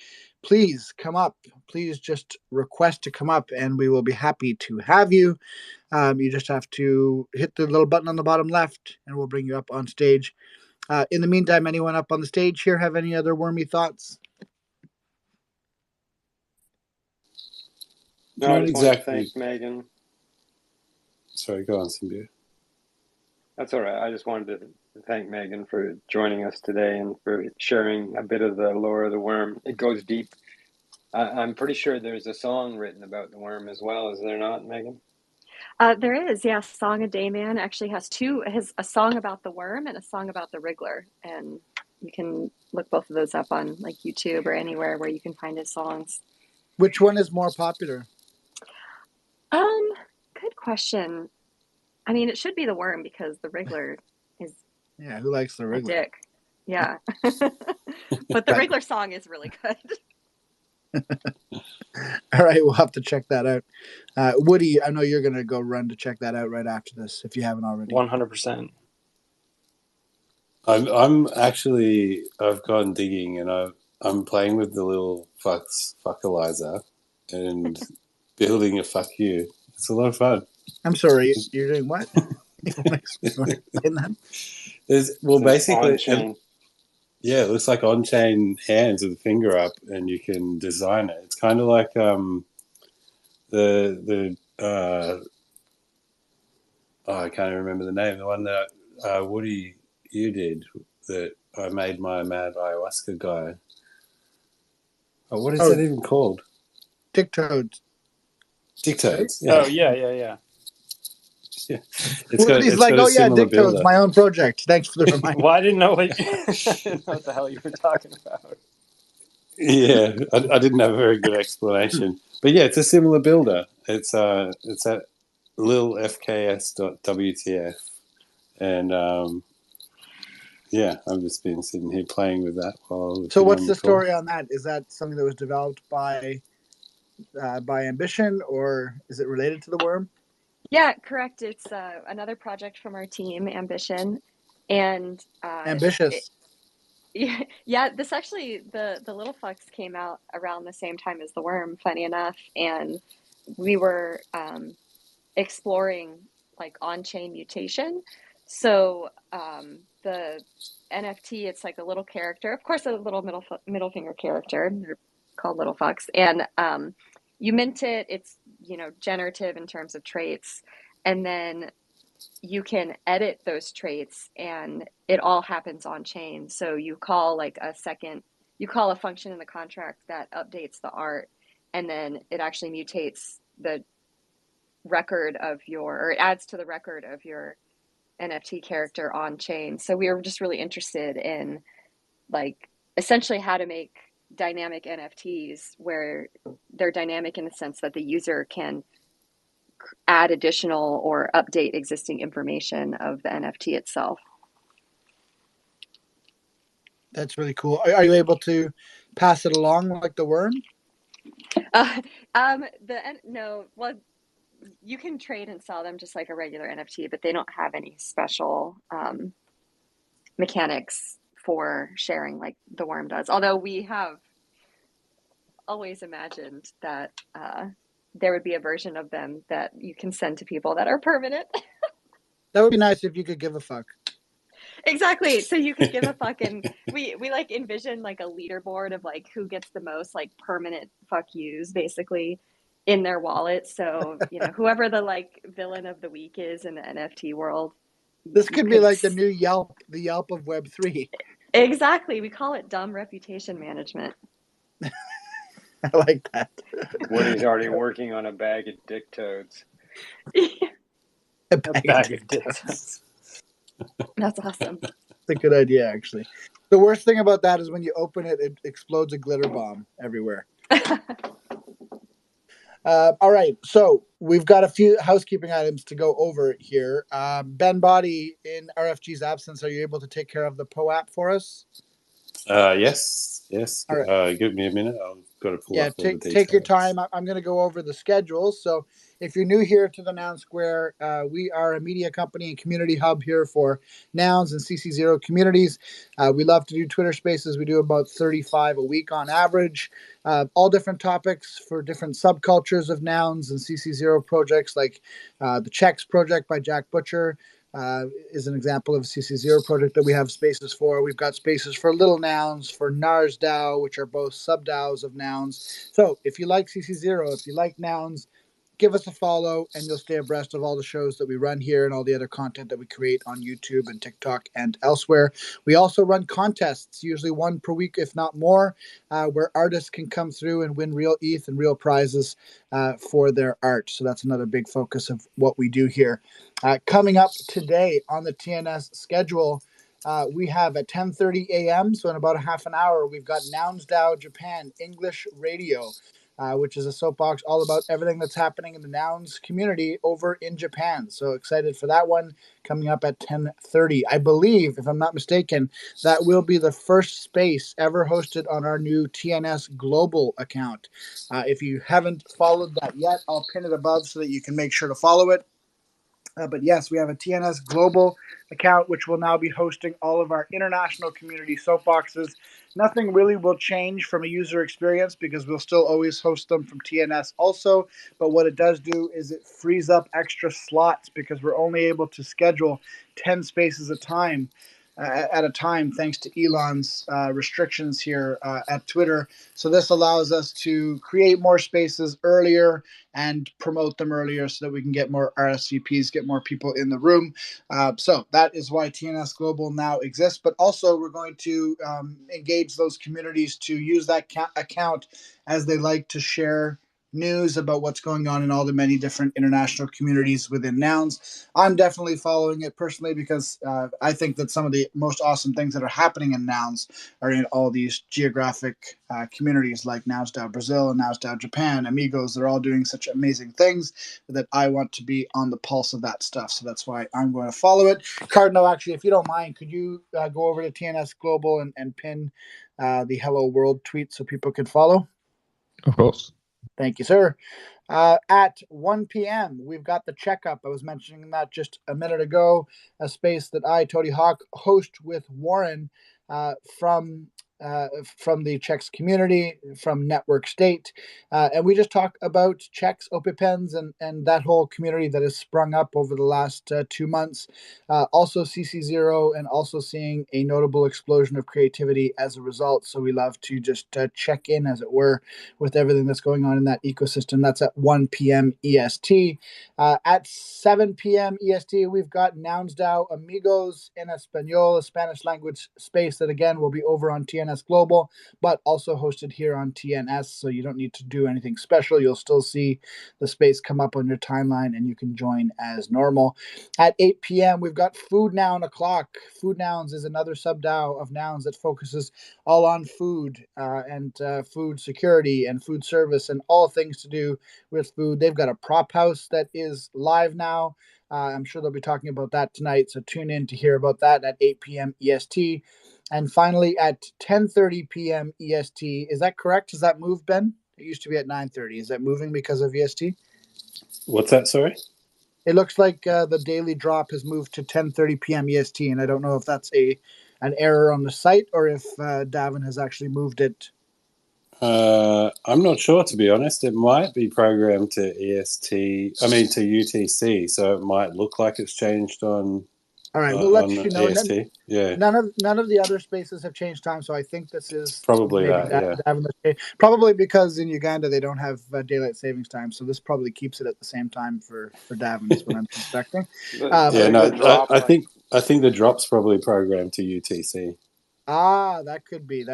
Speaker 2: Please come up. Please just request to come up, and we will be happy to have you. You just have to hit the little button on the bottom left, and we'll bring you up on stage. In the meantime, anyone up on the stage here have any other wormy thoughts?
Speaker 6: No,
Speaker 3: Not
Speaker 6: I just wanted to
Speaker 3: exactly.
Speaker 6: thank Megan.
Speaker 3: Sorry, go on, Symbio.
Speaker 6: That's all right. I just wanted to thank Megan for joining us today and for sharing a bit of the lore of the worm. It goes deep. I'm pretty sure there's a song written about the worm as well, is there not, Megan?
Speaker 7: There is, yeah. Song of Dayman actually has a song about the worm and a song about the wriggler, and you can look both of those up on like YouTube or anywhere where you can find his songs.
Speaker 2: Which one is more popular?
Speaker 7: Good question. I mean, it should be the worm because the wriggler is
Speaker 2: who likes the
Speaker 7: a
Speaker 2: wriggler?
Speaker 7: dick. Yeah. But the wriggler song is really good.
Speaker 2: All right, we'll have to check that out. Woody, I know you're going to go run to check that out right after this if you haven't already.
Speaker 5: 100%.
Speaker 3: I'm actually, I've gone digging and I'm playing with the little fuckalizer and building a fuck you. It's a lot of fun.
Speaker 2: I'm sorry, you're doing what?
Speaker 3: Basically, it looks like on-chain hands with a finger up, and you can design it. It's kind of like I can't even remember the name. The one that Woody, you did, that I made my mad ayahuasca guy. Oh, what is that even called?
Speaker 2: Dictodes.
Speaker 3: Dictodes.
Speaker 5: Yeah. Oh, yeah.
Speaker 2: Yeah. He's like, oh yeah, Dictodes, my own project. Thanks for the reminder.
Speaker 5: Well, I didn't know what the hell you were talking about.
Speaker 3: Yeah, I didn't have a very good explanation, but yeah, it's a similar builder. It's at lilfks.wtf, and I've just been sitting here playing with that while.
Speaker 2: So, what's the story on that? Is that something that was developed by Ambition, or is it related to the worm?
Speaker 7: Yeah, correct. It's another project from our team, Ambition, and
Speaker 2: ambitious.
Speaker 7: Yeah, this actually the little fucks came out around the same time as the worm, funny enough, and we were exploring like on-chain mutation. So the NFT, it's like a little character, of course, a little middle finger character. They're called little fucks, and you mint it. It's generative in terms of traits, and then you can edit those traits, and it all happens on chain. So you call a function in the contract that updates the art, and then it actually mutates the record of or it adds to the record of your NFT character on chain. So we were just really interested in like essentially how to make dynamic NFTs where they're dynamic in the sense that the user can add additional or update existing information of the NFT itself.
Speaker 2: That's really cool. Are you able to pass it along like the worm?
Speaker 7: No. Well, you can trade and sell them just like a regular NFT, but they don't have any special mechanics for sharing like the worm does. Although we have always imagined that there would be a version of them that you can send to people that are permanent.
Speaker 2: That would be nice if you could give a fuck.
Speaker 7: Exactly. So you could give a fucking we like envision like a leaderboard of like who gets the most like permanent fuck yous basically in their wallet. So, whoever the like villain of the week is in the NFT world,
Speaker 2: This
Speaker 7: you
Speaker 2: could be
Speaker 7: could
Speaker 2: like the new Yelp, the Yelp of Web3.
Speaker 7: Exactly. We call it dumb reputation management.
Speaker 2: I like that.
Speaker 6: Woody's already working on a bag of dick toads.
Speaker 2: A
Speaker 5: A bag of dicks.
Speaker 7: That's awesome.
Speaker 2: It's a good idea, actually. The worst thing about that is when you open it, it explodes a glitter bomb everywhere. All right, so we've got a few housekeeping items to go over here. Ben Body, in RFG's absence, are you able to take care of the PO app for us?
Speaker 3: Yes.
Speaker 2: All right.
Speaker 3: Give me a minute. I've got to pull
Speaker 2: Yeah,
Speaker 3: up all the details.
Speaker 2: take your time. I'm going to go over the schedule. So if you're new here to the Noun Square, we are a media company and community hub here for Nouns and CC0 communities. We love to do Twitter Spaces. We do about 35 a week on average. All different topics for different subcultures of Nouns and CC0 projects, like the Checks project by Jack Butcher. Is an example of a CC0 project that we have spaces for. We've got spaces for Little Nouns, for NounsDAO, which are both sub-DAOs of Nouns. So if you like CC0, if you like Nouns, give us a follow and you'll stay abreast of all the shows that we run here and all the other content that we create on YouTube and TikTok and elsewhere. We also run contests, usually one per week, if not more, where artists can come through and win real ETH and real prizes for their art. So that's another big focus of what we do here. Coming up today on the TNS schedule, we have at 10:30 a.m., so in about a half an hour, we've got NounsDAO Japan English Radio, which is a soapbox all about everything that's happening in the Nouns community over in Japan. So excited for that one, coming up at 10:30. I believe, if I'm not mistaken, that will be the first space ever hosted on our new TNS Global account. If you haven't followed that yet, I'll pin it above so that you can make sure to follow it. But yes, we have a TNS Global account, which will now be hosting all of our international community soapboxes. Nothing really will change from a user experience because we'll still always host them from TNS also. But what it does do is it frees up extra slots because we're only able to schedule 10 spaces at a time, thanks to Elon's restrictions here at Twitter. So this allows us to create more spaces earlier and promote them earlier so that we can get more RSVPs, get more people in the room. So that is why TNS Global now exists. But also we're going to engage those communities to use that account as they like to share news about what's going on in all the many different international communities within Nouns. I'm definitely following it personally because I think that some of the most awesome things that are happening in Nouns are in all these geographic communities like NounsDAO Brazil and NounsDAO Japan, Amigos. They're all doing such amazing things that I want to be on the pulse of that stuff. So that's why I'm going to follow it. Cardinal, actually, if you don't mind, could you go over to TNS Global and pin the Hello World tweet so people can follow?
Speaker 4: Of course.
Speaker 2: Thank you, sir. At 1 p.m., we've got the checkup. I was mentioning that just a minute ago, a space that I, Tony Hawk, host with Warren from the Checks community, from Network State. And we just talk about Checks, OPPens, and that whole community that has sprung up over the last 2 months. Also CC0, and also seeing a notable explosion of creativity as a result. So we love to just check in, as it were, with everything that's going on in that ecosystem. That's at 1 p.m. EST. At 7 p.m. EST, we've got NounsDAO Amigos en Español, a Spanish language space that, again, will be over on TNS Global, but also hosted here on TNS, so you don't need to do anything special. You'll still see the space come up on your timeline, and you can join as normal. At 8 p.m., we've got Food Noun O'Clock. Food Nouns is another sub-DAO of Nouns that focuses all on food and food security and food service and all things to do with food. They've got a prop house that is live now. I'm sure they'll be talking about that tonight, so tune in to hear about that at 8 p.m. EST. And finally, at 10:30 p.m. EST, is that correct? Has that moved, Ben? It used to be at 9:30. Is that moving because of EST?
Speaker 3: What's that, sorry?
Speaker 2: It looks like the daily drop has moved to 10:30 p.m. EST, and I don't know if that's an error on the site or if Davin has actually moved it.
Speaker 3: I'm not sure, to be honest. It might be programmed to to UTC, so it might look like it's changed on
Speaker 2: All right, we'll let
Speaker 3: on
Speaker 2: you know.
Speaker 3: EST. Yeah,
Speaker 2: None of the other spaces have changed time, so I think this is
Speaker 3: probably
Speaker 2: maybe
Speaker 3: that. Yeah.
Speaker 2: probably because in Uganda they don't have daylight savings time, so this probably keeps it at the same time for Davin is what I'm suspecting.
Speaker 3: Yeah, no, I think the drop's probably programmed to UTC.
Speaker 2: That could be.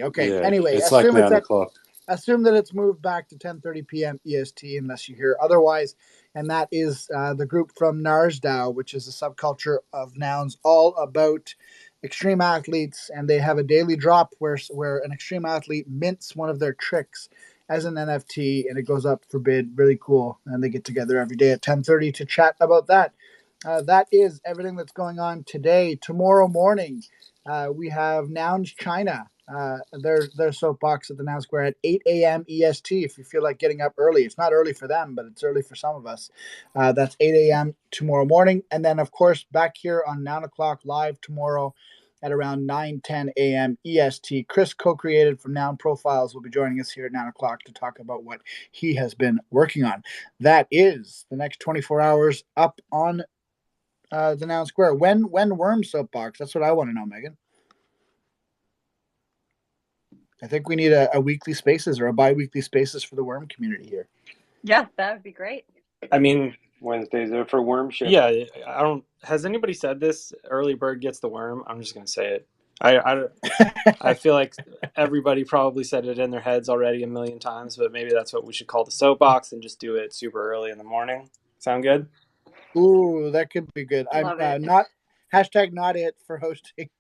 Speaker 2: Okay.
Speaker 3: Yeah,
Speaker 2: Anyway,
Speaker 3: it's like 9 o'clock.
Speaker 2: assume that it's moved back to 10:30 p.m. EST unless you hear otherwise, and that is the group from NounsDAO, which is a subculture of nouns all about extreme athletes, and they have a daily drop where an extreme athlete mints one of their tricks as an NFT, and it goes up for bid. Really cool, and they get together every day at 10:30 to chat about that. That is everything that's going on today. Tomorrow morning, we have Nouns China. Their soapbox at the Noun Square at 8 a.m. EST. If you feel like getting up early, it's not early for them, but it's early for some of us. That's 8 a.m. tomorrow morning, and then of course back here on 9 o'clock live tomorrow at around 9:10 a.m. EST. Chris, co-created from Noun Profiles, will be joining us here at 9 o'clock to talk about what he has been working on. That is the next 24 hours up on the Noun Square. When Worm soapbox? That's what I want to know, Megan. I think we need a weekly spaces or a bi-weekly spaces for the worm community here.
Speaker 7: Yeah, that would be great.
Speaker 5: I mean,
Speaker 6: Wednesdays are for worm ship.
Speaker 5: yeah, I don't. Has anybody said this? Early bird gets the worm. I'm just gonna say it. I feel like everybody probably said it in their heads already a million times, but maybe that's what we should call the soapbox and just do it super early in the morning. Sound good?
Speaker 2: Ooh, that could be good.
Speaker 7: Love
Speaker 2: I'm
Speaker 7: it.
Speaker 2: not it for hosting.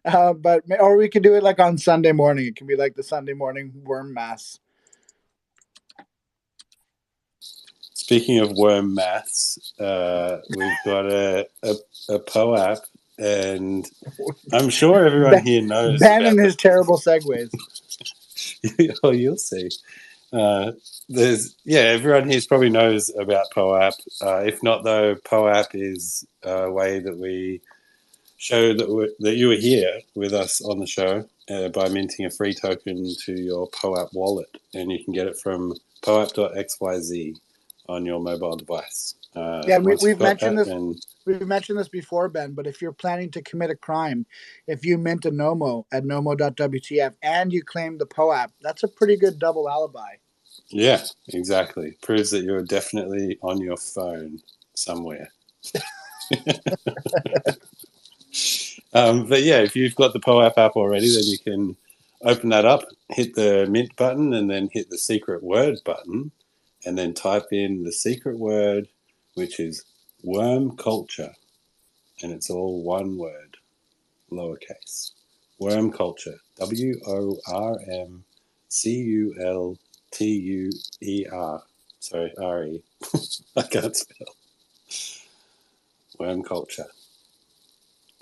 Speaker 2: Or we could do it like on Sunday morning. It can be like the Sunday morning worm mass.
Speaker 3: Speaking of worm maths, we've got a POAP, and I'm sure everyone here knows
Speaker 2: Ben
Speaker 3: about
Speaker 2: and his terrible segues.
Speaker 3: Oh, you'll see. Everyone here probably knows about POAP. If not, though, POAP is a way that we show that you are here with us on the show by minting a free token to your POAP wallet, and you can get it from poap.xyz on your mobile device.
Speaker 2: We've mentioned this. We've mentioned this before, Ben. But if you're planning to commit a crime, if you mint a Nomo at nomo.wtf and you claim the POAP, that's a pretty good double alibi.
Speaker 3: Yeah, exactly. Proves that you're definitely on your phone somewhere. But yeah, if you've got the POAP app already, then you can open that up, hit the mint button, and then hit the secret word button, and then type in the secret word, which is worm culture, and it's all one word, lowercase. Worm culture. WORMCULTUER. Sorry, RE. I can't spell. Worm culture.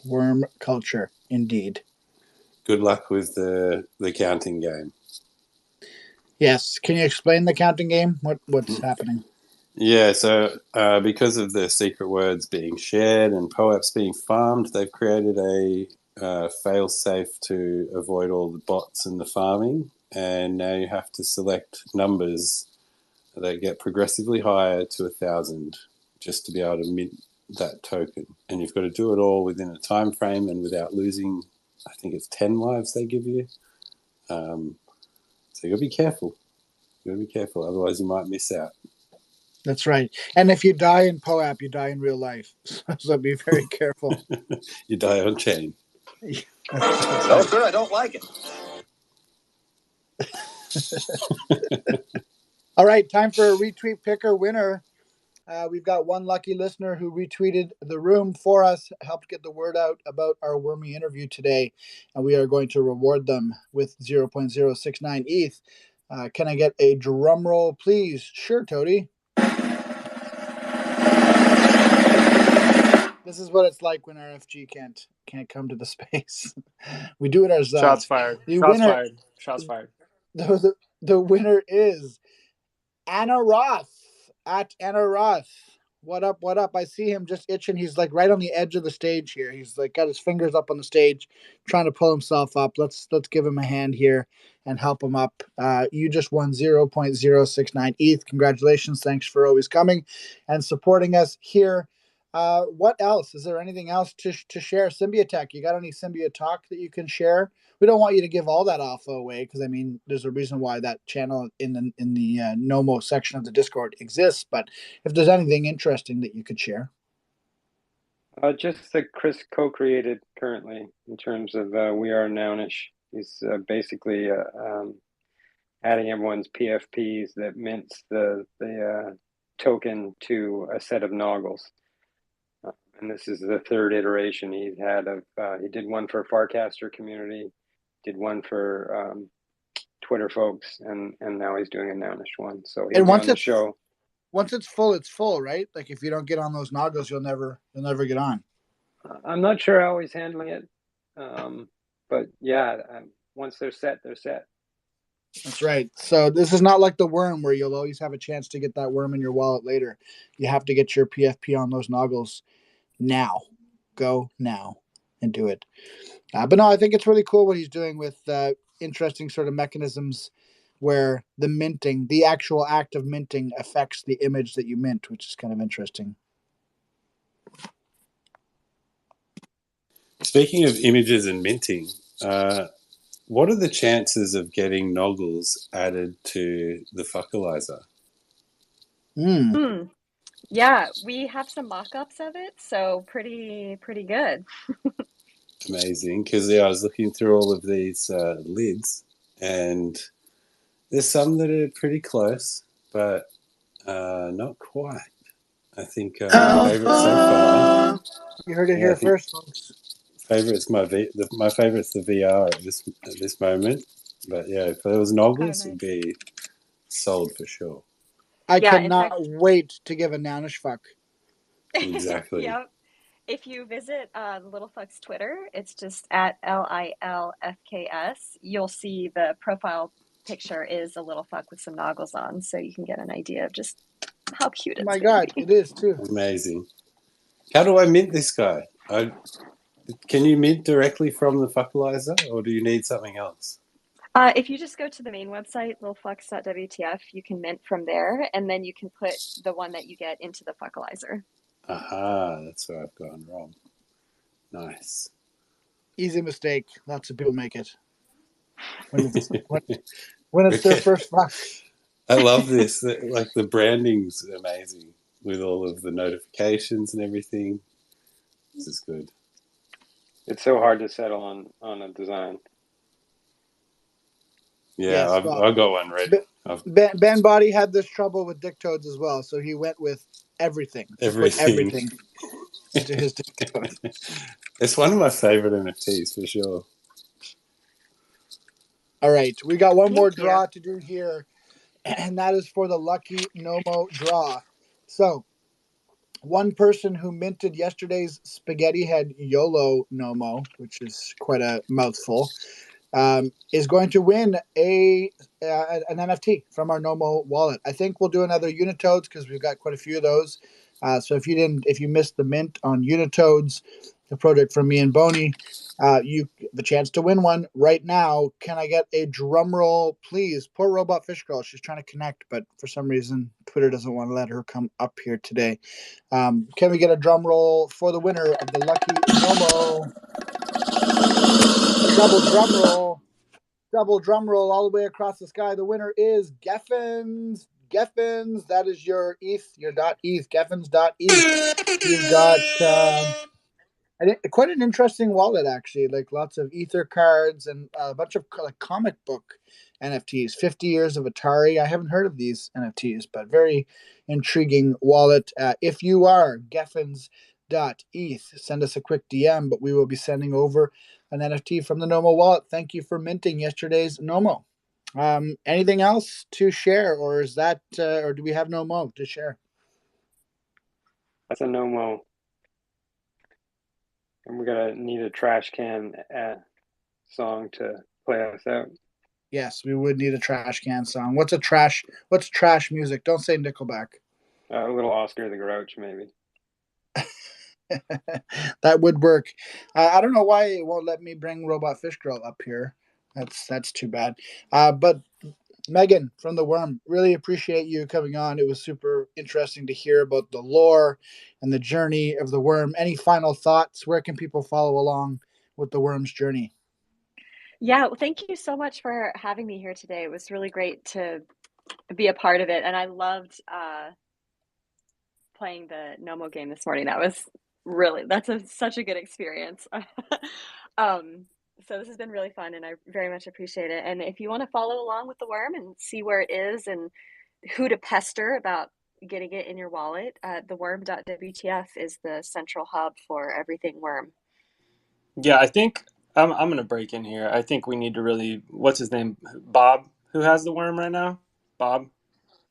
Speaker 2: Worm culture, indeed.
Speaker 3: Good luck with the counting game.
Speaker 2: Yes. Can you explain the counting game? What's happening?
Speaker 3: Yeah, so because of the secret words being shared and POAPs being farmed, they've created a fail-safe to avoid all the bots and the farming. And now you have to select numbers that get progressively higher to 1,000 just to be able to mint that token. And you've got to do it all within a time frame and without losing, I think it's 10 lives they give you. So you've got to be careful. Otherwise you might miss out.
Speaker 2: That's right. And if you die in POAP, you die in real life. So be very careful.
Speaker 3: You die on chain.
Speaker 1: Oh, sir, I don't like it.
Speaker 2: All right, time for a retweet picker winner. We've got one lucky listener who retweeted the room for us, helped get the word out about our wormy interview today, and we are going to reward them with 0.069 ETH. Can I get a drum roll, please? Sure, Toady. This is what it's like when RFG can't come to the space. We do it ourselves.
Speaker 5: Shots fired. Shots fired.
Speaker 2: The winner is Anna Roth at Anna Roth. What up? What up? I see him just itching. He's like right on the edge of the stage here. He's like got his fingers up on the stage, trying to pull himself up. Let's give him a hand here and help him up. You just won 0.069 ETH. Congratulations. Thanks for always coming and supporting us here. What else? Is there anything else to share? Symbiotech, you got any Symbiote talk that you can share? We don't want you to give all that alpha away because I mean, there's a reason why that channel in the Nomo section of the Discord exists. But if there's anything interesting that you could share,
Speaker 6: just that Chris co-created currently in terms of We Are Nounish. He's basically adding everyone's PFPs that mints the token to a set of noggles. And this is the third iteration he's had of. He did one for Farcaster community, did one for Twitter folks, and now he's doing a Nounish one. So he'll be on the show.
Speaker 2: Once it's full, right? Like if you don't get on those noggles, you'll never get on.
Speaker 6: I'm not sure how he's handling it, but yeah, once they're set, they're set.
Speaker 2: That's right. So this is not like the worm where you'll always have a chance to get that worm in your wallet later. You have to get your PFP on those noggles now. Go now and do it. But no, I think it's really cool what he's doing with interesting sort of mechanisms where the minting, the actual act of minting affects the image that you mint, which is kind of interesting.
Speaker 3: Speaking of images and minting, what are the chances of getting noggles added to the Fuckalizer?
Speaker 7: Yeah, we have some mock-ups of it, so pretty good.
Speaker 3: Amazing, because I was looking through all of these lids, and there's some that are pretty close, but not quite. I think my favorite so far.
Speaker 2: You heard it here first, folks.
Speaker 3: Favorite's my favorite's the VR at this moment. But yeah, if there was noggles, it'd be sold for sure.
Speaker 2: I cannot wait to give a Nounish fuck.
Speaker 3: Exactly.
Speaker 7: Yep. If you visit the Little Fuck's Twitter, it's just at LILFKS. You'll see the profile picture is a little fuck with some noggles on, so you can get an idea of just how cute it is.
Speaker 2: Oh my god, it is too.
Speaker 3: Amazing. How do I mint this guy? Can you mint directly from the Fuckalizer, or do you need something else?
Speaker 7: If you just go to the main website, littlefucks.wtf, you can mint from there, and then you can put the one that you get into the Fuckalizer.
Speaker 3: Aha, that's where I've gone wrong. Nice.
Speaker 2: Easy mistake. Lots of people make it. When it's their first fuck.
Speaker 3: I love this. Like the branding's amazing with all of the notifications and everything. This is good.
Speaker 6: It's so hard to settle on a design.
Speaker 3: Yeah,
Speaker 2: yes,
Speaker 3: I've got one ready.
Speaker 2: Ben Body had this trouble with Dick Toads as well, so he went with everything. Everything into his Dick Toad.
Speaker 3: It's one of my favorite NFTs for sure.
Speaker 2: All right, we got one more draw to do here, and that is for the Lucky Nomo draw. So, one person who minted yesterday's Spaghetti Head YOLO Nomo, which is quite a mouthful, is going to win an NFT from our Nomo wallet. I think we'll do another Unitoads because we've got quite a few of those. So if you missed the mint on Unitoads, the project from me and Boney, you have a chance to win one right now. Can I get a drum roll, please? Poor Robot Fish Girl. She's trying to connect, but for some reason, Twitter doesn't want to let her come up here today. Can we get a drum roll for the winner of the Lucky Nomo? Double drum roll all the way across the sky. The winner is Geffins. That is your ETH, your .ETH, Geffins.ETH. You've got quite an interesting wallet, actually. Like lots of Ether cards and a bunch of like comic book NFTs. 50 years of Atari. I haven't heard of these NFTs, but very intriguing wallet. If you are Geffins.ETH, send us a quick DM, but we will be sending over an NFT from the Nomo wallet. Thank you for minting yesterday's Nomo. Anything else to share, or is that, or do we have Nomo to share?
Speaker 6: That's a Nomo. And we're gonna need a trash can song to play us out.
Speaker 2: Yes, we would need a trash can song. What's trash music? Don't say Nickelback.
Speaker 6: A little Oscar the Grouch, maybe.
Speaker 2: That would work. I don't know why it won't let me bring Robot Fish Girl up here. That's too bad. But Megan from The Worm, really appreciate you coming on. It was super interesting to hear about the lore and the journey of the worm. Any final thoughts? Where can people follow along with the worm's journey?
Speaker 7: Yeah, well, thank you so much for having me here today. It was really great to be a part of it, and I loved playing the Nomo game this morning. That's such a good experience. So this has been really fun, and I very much appreciate it. And if you want to follow along with the worm and see where it is and who to pester about getting it in your wallet, theworm.wtf is the central hub for everything worm.
Speaker 5: Yeah, I think I'm gonna break in here. I think we need to really, what's his name? Bob, who has the worm right now? Bob.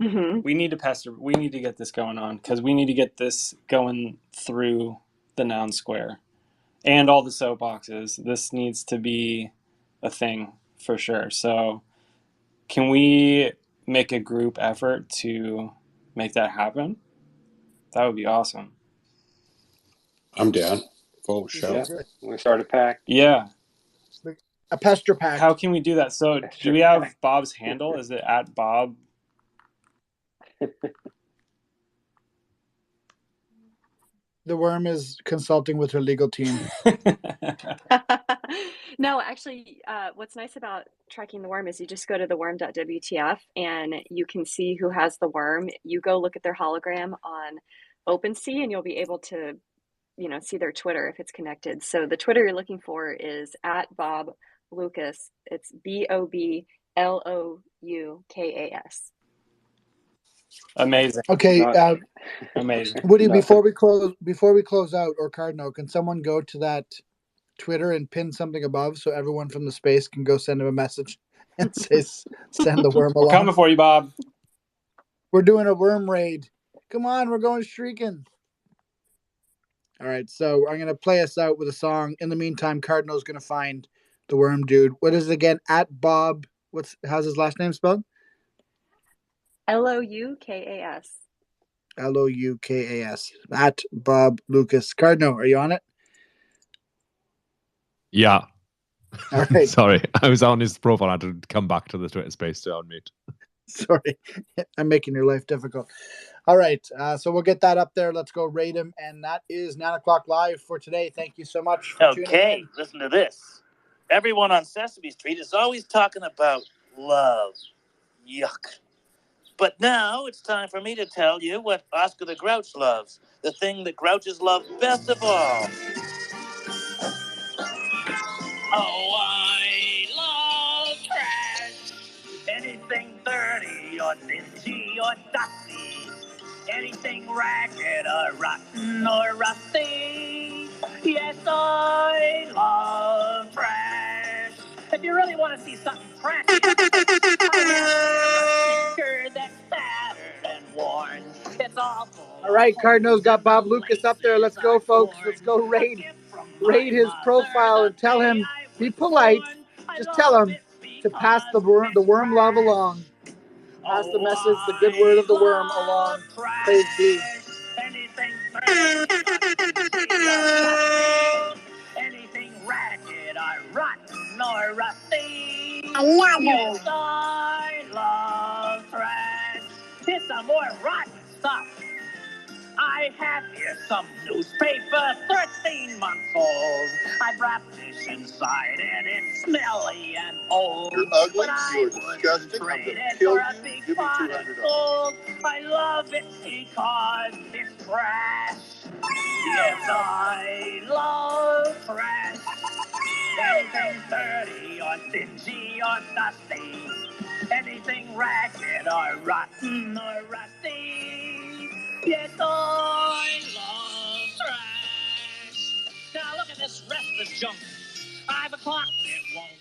Speaker 7: Mm-hmm.
Speaker 5: We need to pester. We need to get this going on because we need to get this going through the Noun Square and all the soapboxes. This needs to be a thing for sure. So, can we make a group effort to make that happen? That would be awesome.
Speaker 3: I'm down. Full show.
Speaker 6: Yeah, we start a pack.
Speaker 5: Yeah.
Speaker 2: A pester pack.
Speaker 5: How can we do that? So, do we have Bob's handle? Is it at Bob?
Speaker 2: The worm is consulting with her legal team.
Speaker 7: No, actually, what's nice about tracking the worm is you just go to theworm.wtf and you can see who has the worm. You go look at their hologram on OpenSea and you'll be able to, see their Twitter if it's connected. So the Twitter you're looking for is at Bob Lucas. It's BOBLOUKAS.
Speaker 5: Amazing.
Speaker 2: Okay,
Speaker 5: amazing.
Speaker 2: Woody, before we close out, or Cardinal, can someone go to that Twitter and pin something above so everyone from the space can go send him a message and say send the worm along?
Speaker 5: We're coming for you, Bob.
Speaker 2: We're doing a worm raid. Come on, we're going streaking. All right, so I'm gonna play us out with a song. In the meantime, Cardinal's gonna find the worm dude. What is it again? At Bob. How's his last name spelled?
Speaker 7: LOUKAS.
Speaker 2: LOUKAS. At Bob Lucas. Cardinal, are you on it?
Speaker 4: Yeah.
Speaker 2: All right.
Speaker 4: Sorry, I was on his profile. I had to come back to the Twitter space to unmute.
Speaker 2: Sorry, I'm making your life difficult. All right, so we'll get that up there. Let's go rate him, and that is 9 o'clock live for today. Thank you so much for tuning in.
Speaker 1: Listen to this. Everyone on Sesame Street is always talking about love. Yuck. But now it's time for me to tell you what Oscar the Grouch loves. The thing that Grouches love best of all. Oh, I love trash. Anything dirty or dingy or dusty. Anything ragged or rotten or rusty. Yes, I love trash. If you really want to see something trashy, I have a picture that's battered and worn. It's awful.
Speaker 2: All right, Cardinals got Bob Lucas up there. Let's go, folks. Let's go raid his profile and tell him, be polite. Just tell him to pass the worm love along. Pass the message, the good word of the worm along. Praise be.
Speaker 1: Anything ragged or rotten or rusty. I love trash. Here's some more rotten stuff. I have here some newspaper, 13 months old. I've wrapped this inside and it's smelly and old.
Speaker 9: You're ugly,
Speaker 1: you're
Speaker 9: disgusting, I'm going to kill you. Give me $200.
Speaker 1: I love it because it's trash. Yes, I love trash. Anything dirty or dingy or dusty. Anything ragged or rotten or rusty. Yes, I love trash. Now look at this restless junk. 5 o'clock, it won't